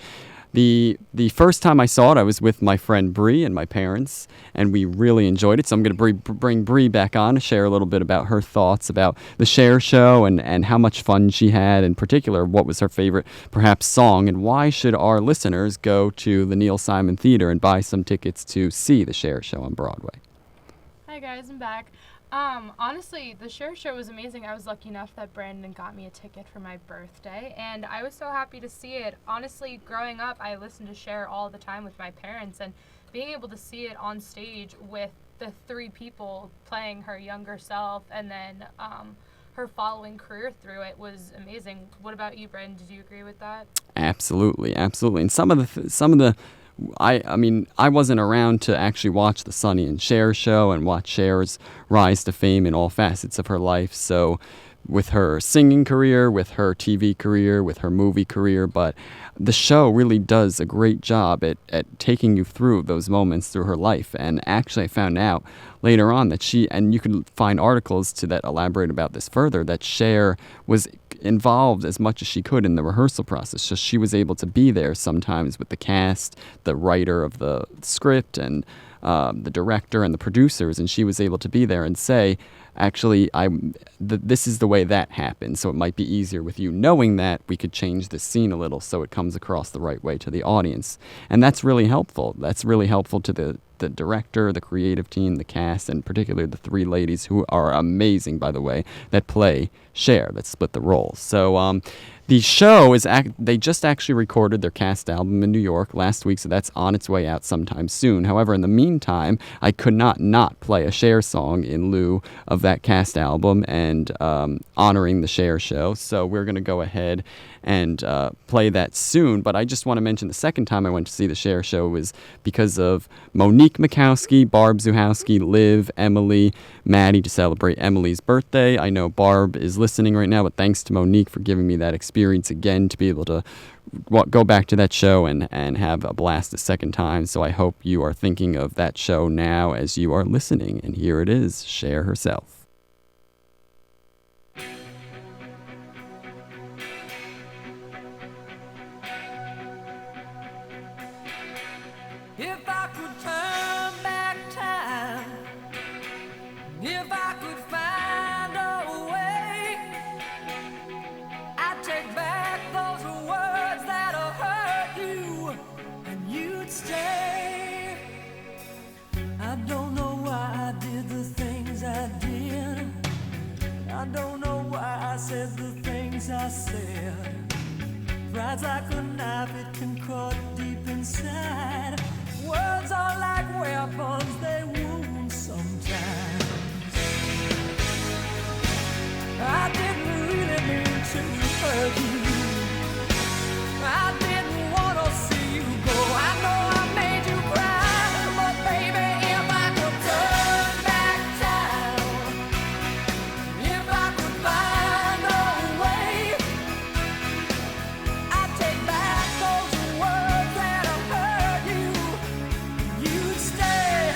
B: The first time I saw it, I was with my friend Bree and my parents, and we really enjoyed it. So I'm going to bring Bree back on to share a little bit about her thoughts about the Cher Show and how much fun she had. In particular, what was her favorite, perhaps, song, and why should our listeners go to the Neil Simon Theater and buy some tickets to see the Cher Show on Broadway?
G: Hi guys, I'm back. Honestly, the Cher Show was amazing. I was lucky enough that Brandon got me a ticket for my birthday, and I was so happy to see it. Honestly, growing up, I listened to Cher all the time with my parents, and being able to see it on stage with the 3 people playing her younger self and then her following career through it was amazing. What about you, Brandon? Did you agree with that?
B: Absolutely. And some of the I mean, I wasn't around to actually watch the Sonny and Cher show and watch Cher's rise to fame in all facets of her life. So with her singing career, with her TV career, with her movie career, but the show really does a great job at taking you through those moments through her life. And actually I found out later on that and you can find articles that elaborate about this further, that Cher was involved as much as she could in the rehearsal process. So she was able to be there sometimes with the cast, the writer of the script, and the director and the producers, and she was able to be there and say, actually, this is the way that happened, so it might be easier with you knowing that we could change the scene a little so it comes across the right way to the audience. And that's really helpful. That's really helpful to the director, the creative team, the cast, and particularly the 3 ladies who are amazing, by the way, that play Cher, that split the roles. So the show they just actually recorded their cast album in New York last week, so that's on its way out sometime soon. However, in the meantime, I could not play a Cher song in lieu of that cast album and honoring the Cher Show. So we're going to go ahead and play that soon. But I just want to mention the second time I went to see the Cher Show was because of Monique Mikowski, Barb Zuhowski, Liv, Emily, Maddie, to celebrate Emily's birthday. I know Barb is listening right now, but thanks to Monique for giving me that experience again to be able to go back to that show and have a blast a second time. So I hope you are thinking of that show now as you are listening. And here it is, Cher herself.
J: If I could turn back time, if I could find a way, I'd take back those words that hurt you, and you'd stay. I don't know why I did the things I did. I don't know why I said the things I said. Pride's like a knife, it can cut deep inside. Words are like weapons, they wound sometimes. I didn't really mean to hurt you. I didn't want to see you go. I know I made you cry, but baby, if I could turn back time, if I could find a way, I'd take back those words that hurt you. You'd stay.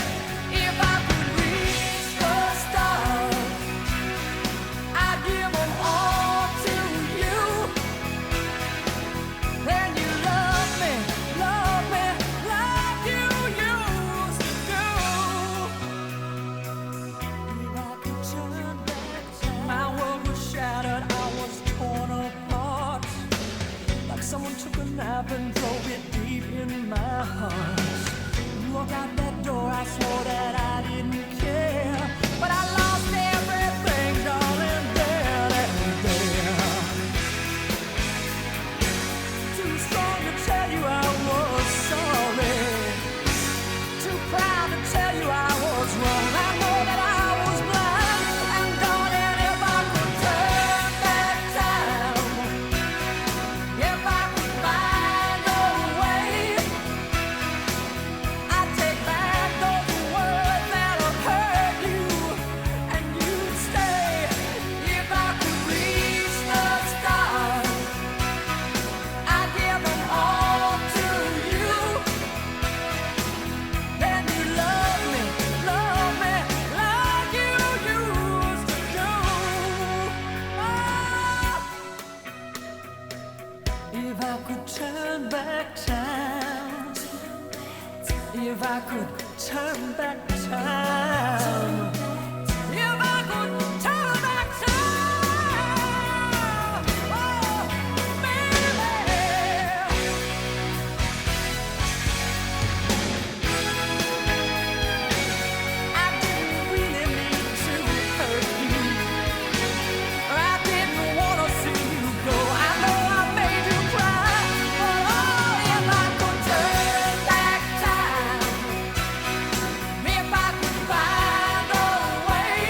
J: back time, if I could turn back time, oh, baby, I didn't really mean to hurt you. I didn't wanna see you go. I know I made you cry, but oh, if I could turn back time, if I could find a way,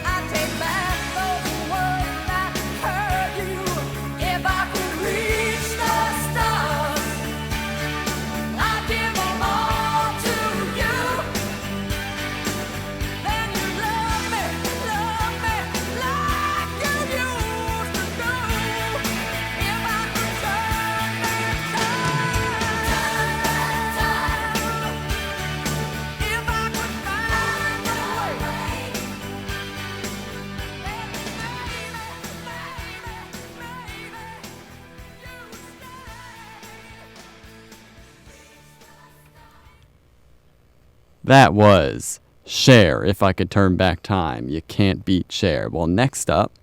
J: I'd take back those words that hurt you. If I could reach the stars, I'd give them all to you. Then you love me like you used to do. If I could turn back time, if I could find a way,
B: That was Cher, If I Could Turn Back Time. You can't beat Cher. Well, next up,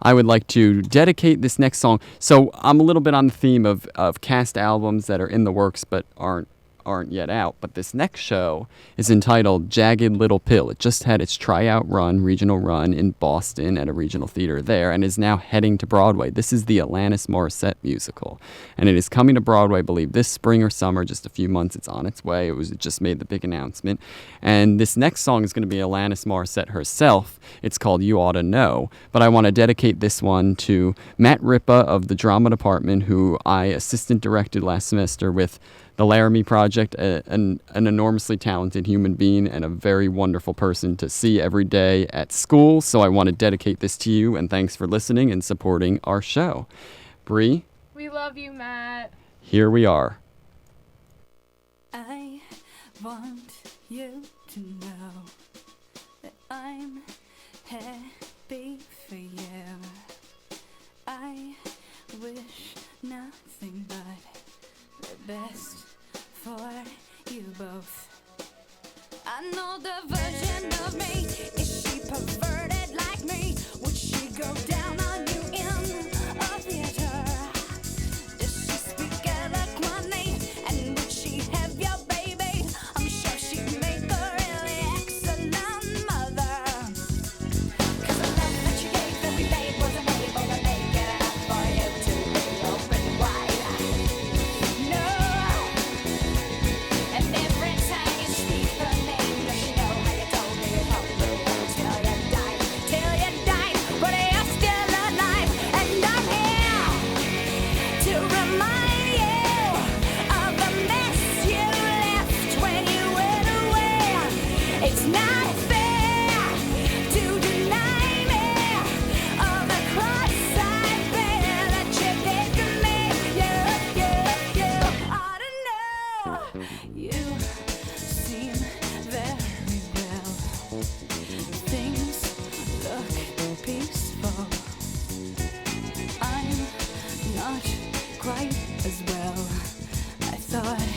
B: I would like to dedicate this next song. So I'm a little bit on the theme of cast albums that are in the works but aren't yet out. But this next show is entitled Jagged Little Pill. It just had its tryout run, regional run in Boston at a regional theater there, and is now heading to Broadway. This is the Alanis Morissette musical, and it is coming to Broadway, I believe, this spring or summer, just a few months. It's on its way. It just made the big announcement. And this next song is going to be Alanis Morissette herself. It's called You Oughta Know, but I want to dedicate this one to Matt Ripa of the drama department, who I assistant directed last semester with the Laramie Project, an enormously talented human being and a very wonderful person to see every day at school. So I want to dedicate this to you, and thanks for listening and supporting our show. Bree,
G: We love you, Matt.
B: here we are.
A: I want you to know that I'm happy for you. I wish nothing but the best for you both. I know the version of me. Is she perverted like me? Would she go down on you in a theater? Does she speak eloquently? And would she have your baby? I'm sure she'd make a really excellent mother. 'Cause the love that you gave every day wasn't able to make it enough for you to be open wide. No. And every time you speak her name, does she know how you told me you'd hold her till you died, but you're still alive, and I'm here to remind you of the mess you left when you went away. It's not fair to deny me of the cross I bear that you gave to me. You ought to know. You seem very well. Things look peaceful. I'm not quite as well. I thought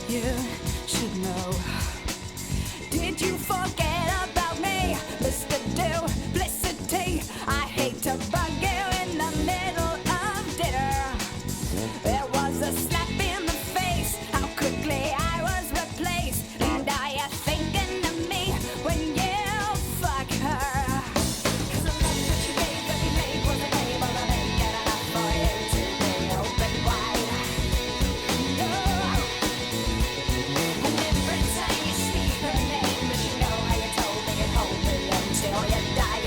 A: you should know. Did you forget about me, Mr. Duplicity? I hate to bug you in the middle of dinner. There was a slap in the face, how quickly I was replaced. And are you thinking of me when you fuck her? 'Cause the love that you gave every day wasn't able to make it enough for you to be open wide. No. And every time you speak her name, does she know how you told me you'd hold me until you died,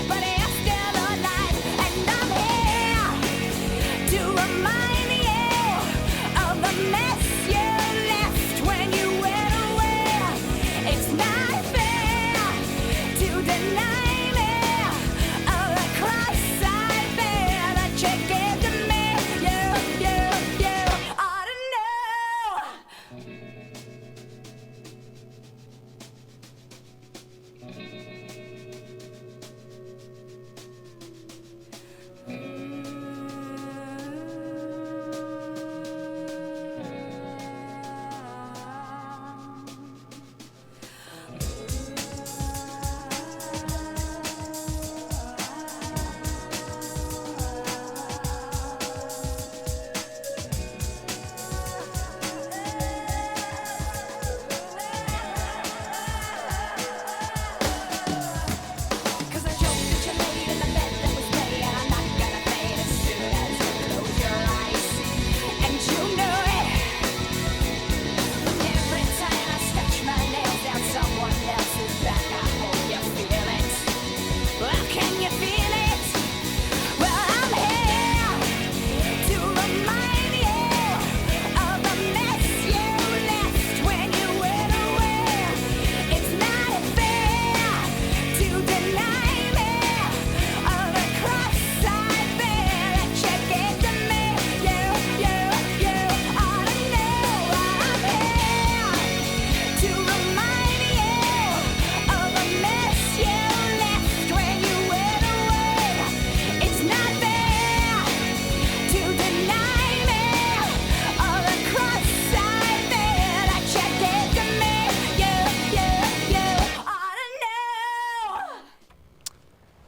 A: but you're still alive, and I'm here to remind you of the mess you left when you went away. It's not fair to deny me of the cross I bear that you gave to me. You ought to know.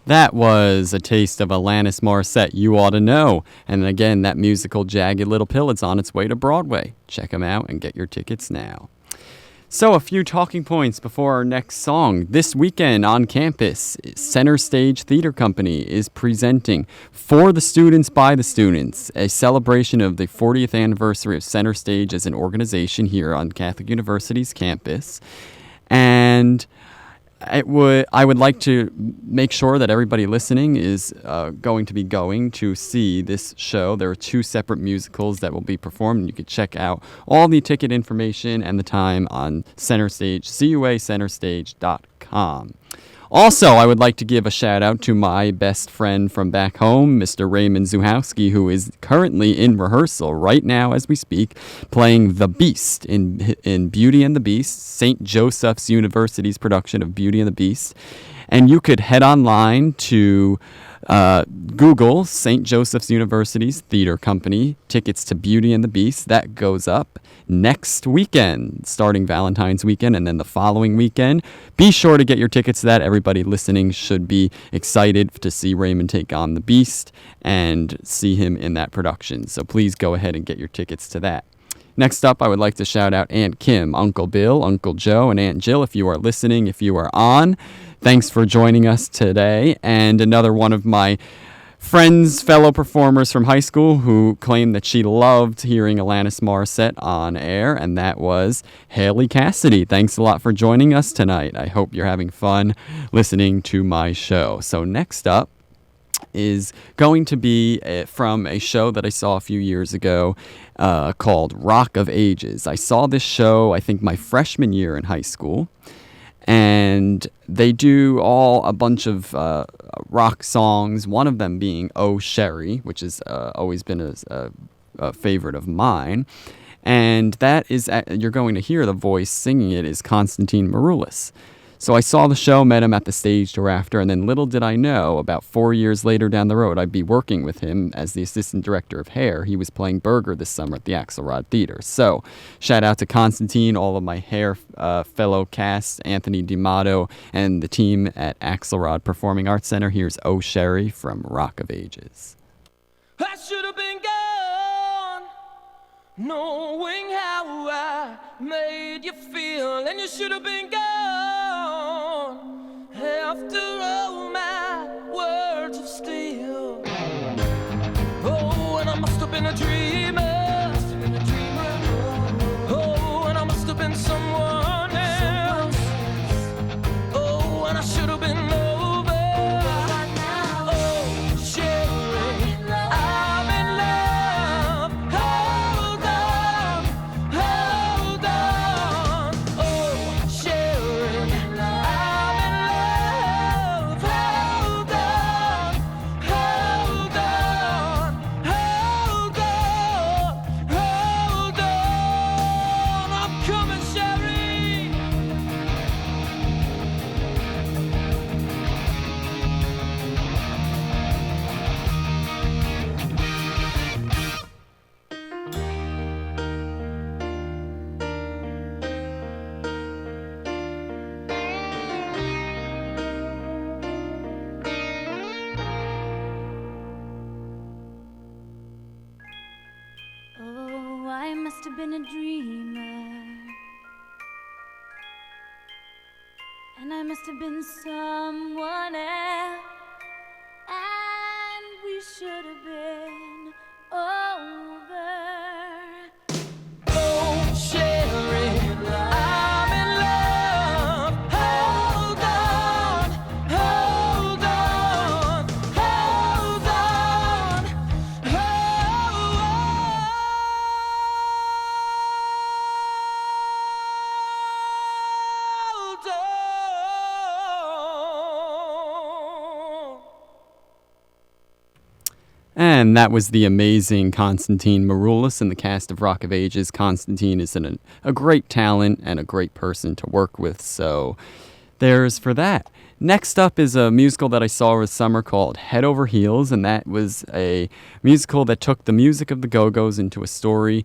B: That was a taste of Alanis Morissette, You Ought to Know. And again, that musical Jagged Little Pill, it's on its way to Broadway. Check them out and get your tickets now. So a few talking points before our next song. This weekend on campus, Center Stage Theater Company is presenting For the Students by the Students, a celebration of the 40th anniversary of Center Stage as an organization here on Catholic University's campus. And I would like to make sure that everybody listening is going to be going to see this show. There are 2 separate musicals that will be performed, and you can check out all the ticket information and the time on Center Stage, cuacenterstage.com. Also, I would like to give a shout out to my best friend from back home, Mr. Raymond Zuhowski, who is currently in rehearsal right now as we speak, playing the Beast in Beauty and the Beast, St. Joseph's University's production of Beauty and the Beast. And you could head online to Google St. Joseph's University's Theater Company, tickets to Beauty and the Beast. That goes up next weekend, starting Valentine's weekend, and then the following weekend. Be sure to get your tickets to that. Everybody listening should be excited to see Raymond take on the Beast and see him in that production. So please go ahead and get your tickets to that. Next up, I would like to shout out Aunt Kim, Uncle Bill, Uncle Joe, and Aunt Jill. If you are listening, if you are on, thanks for joining us today. And another one of my friends, fellow performers from high school who claimed that she loved hearing Alanis Morissette on air, and that was Haley Cassidy. Thanks a lot for joining us tonight. I hope you're having fun listening to my show. So next up is going to be from a show that I saw a few years ago called Rock of Ages. I saw this show, I think, my freshman year in high school. And they do a bunch of rock songs, one of them being Oh Sherry, which has always been a favorite of mine. And that is, you're going to hear the voice singing it is Konstantin Maroulis. So I saw the show, met him at the stage door after, and then little did I know, about 4 years later down the road, I'd be working with him as the assistant director of hair. He was playing Berger this summer at the Axelrod Theater. So shout out to Constantine, all of my hair fellow cast, Anthony D'Amato, and the team at Axelrod Performing Arts Center. Here's Oh Sherry from Rock of Ages.
J: I should have been gone, knowing how I made you feel, and you should have been gone after all my words of steel. Oh, and I must have been a dreamer. Oh, and I must have been someone else. Oh, and I should have been over. Oh, Sherry, I'm in love. Hold on, hold on. Oh, Sherry, I'm in love. Hold on, hold on, hold on, hold on. I'm coming, Sherry.
A: Oh, I must have been a dreamer, and I must have been someone else, and we should have been over.
J: Oh, Sherry, I'm in love. Hold on, hold on, hold on, hold on.
B: And that was the amazing Konstantin Maroulis in the cast of Rock of Ages. Konstantin is a great talent and a great person to work with, so there's for that. Next up is a musical that I saw this summer called Head Over Heels, and that was a musical that took the music of the Go-Go's into a story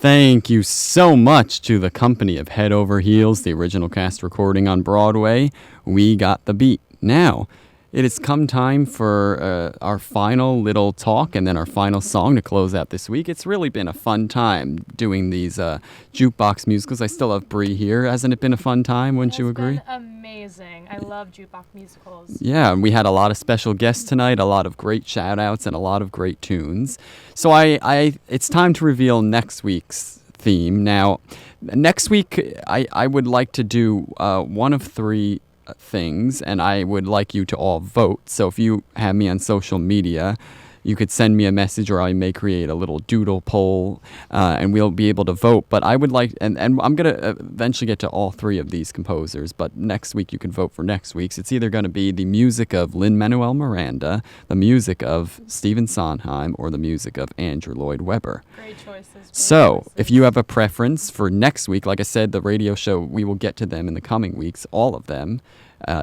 B: Thank you so much to the company of Head Over Heels, the original cast recording on Broadway. We got the beat. Now, it has come time for our final little talk and then our final song to close out this week. It's really been a fun time doing these jukebox musicals. I still have Bree here. Hasn't it been a fun time? Wouldn't you agree?
G: It's been amazing. I love jukebox musicals.
B: Yeah, and we had a lot of special guests tonight, a lot of great shout-outs, and a lot of great tunes. So it's time to reveal next week's theme. Now, next week, I would like to do one of three things, and I would like you to all vote. So if you have me on social media, you could send me a message, or I may create a little doodle poll, and we'll be able to vote. But I would like, and I'm going to eventually get to all three of these composers, but next week you can vote for next week's. It's either going to be the music of Lin-Manuel Miranda, the music of Stephen Sondheim, or the music of Andrew Lloyd Webber.
G: Great choices.
B: So, if you have a preference for next week, like I said, the radio show, we will get to them in the coming weeks, all of them.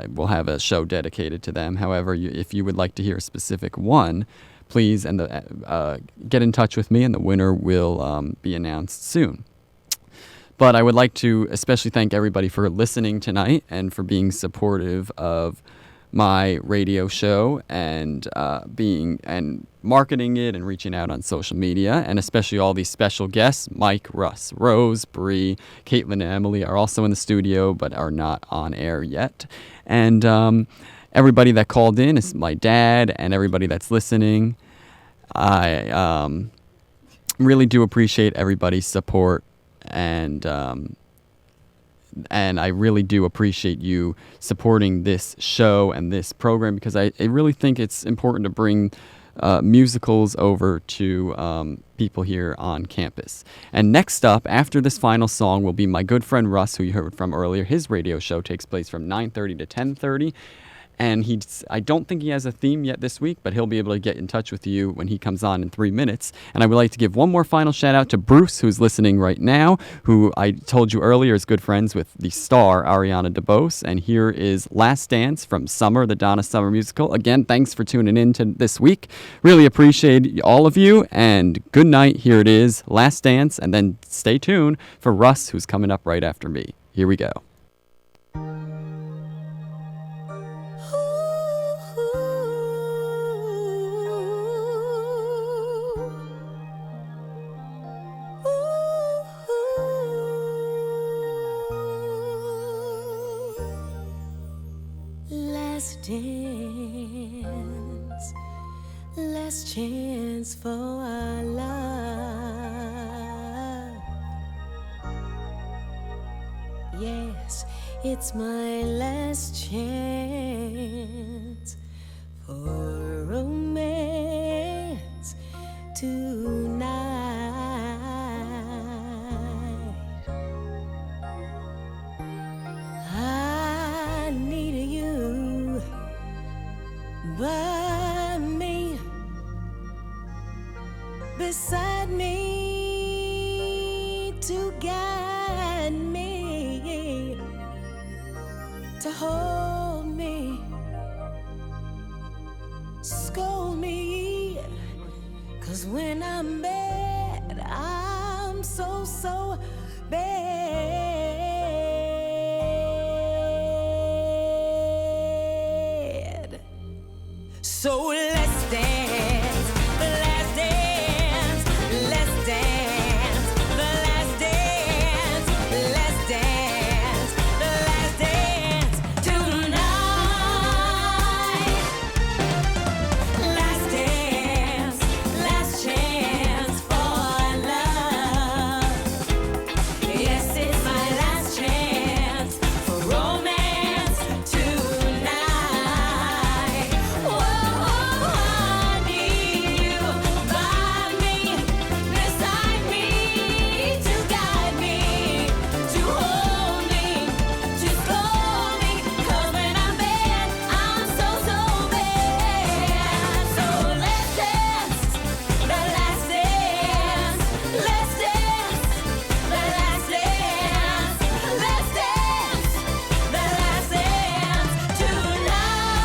B: We'll have a show dedicated to them. However, if you would like to hear a specific one, please get in touch with me, and the winner will be announced soon. But I would like to especially thank everybody for listening tonight and for being supportive of my radio show and being and marketing it and reaching out on social media, and especially all these special guests. Mike, Russ, Rose, Bree, Caitlin, and Emily are also in the studio but are not on air yet. And everybody that called in is my dad and everybody that's listening. I really do appreciate everybody's support, and I really do appreciate you supporting this show and this program, because I really think it's important to bring musicals over to people here on campus. And next up, after this final song, will be my good friend Russ, who you heard from earlier. His radio show takes place from 9:30 to 10:30. And I don't think he has a theme yet this week, but he'll be able to get in touch with you when he comes on in 3 minutes. And I would like to give one more final shout out to Bruce, who's listening right now, who I told you earlier is good friends with the star Ariana DeBose. And here is Last Dance from Summer, the Donna Summer musical. Again, thanks for tuning in to this week. Really appreciate all of you, and good night. Here it is, Last Dance, and then stay tuned for Russ, who's coming up right after me. Here we go.
L: Dance, last chance for our love. Yes, it's my last chance for romance tonight. I need you by me, beside me, to guide me, to hold me, scold me, 'cause when I'm bad, I'm so bad. So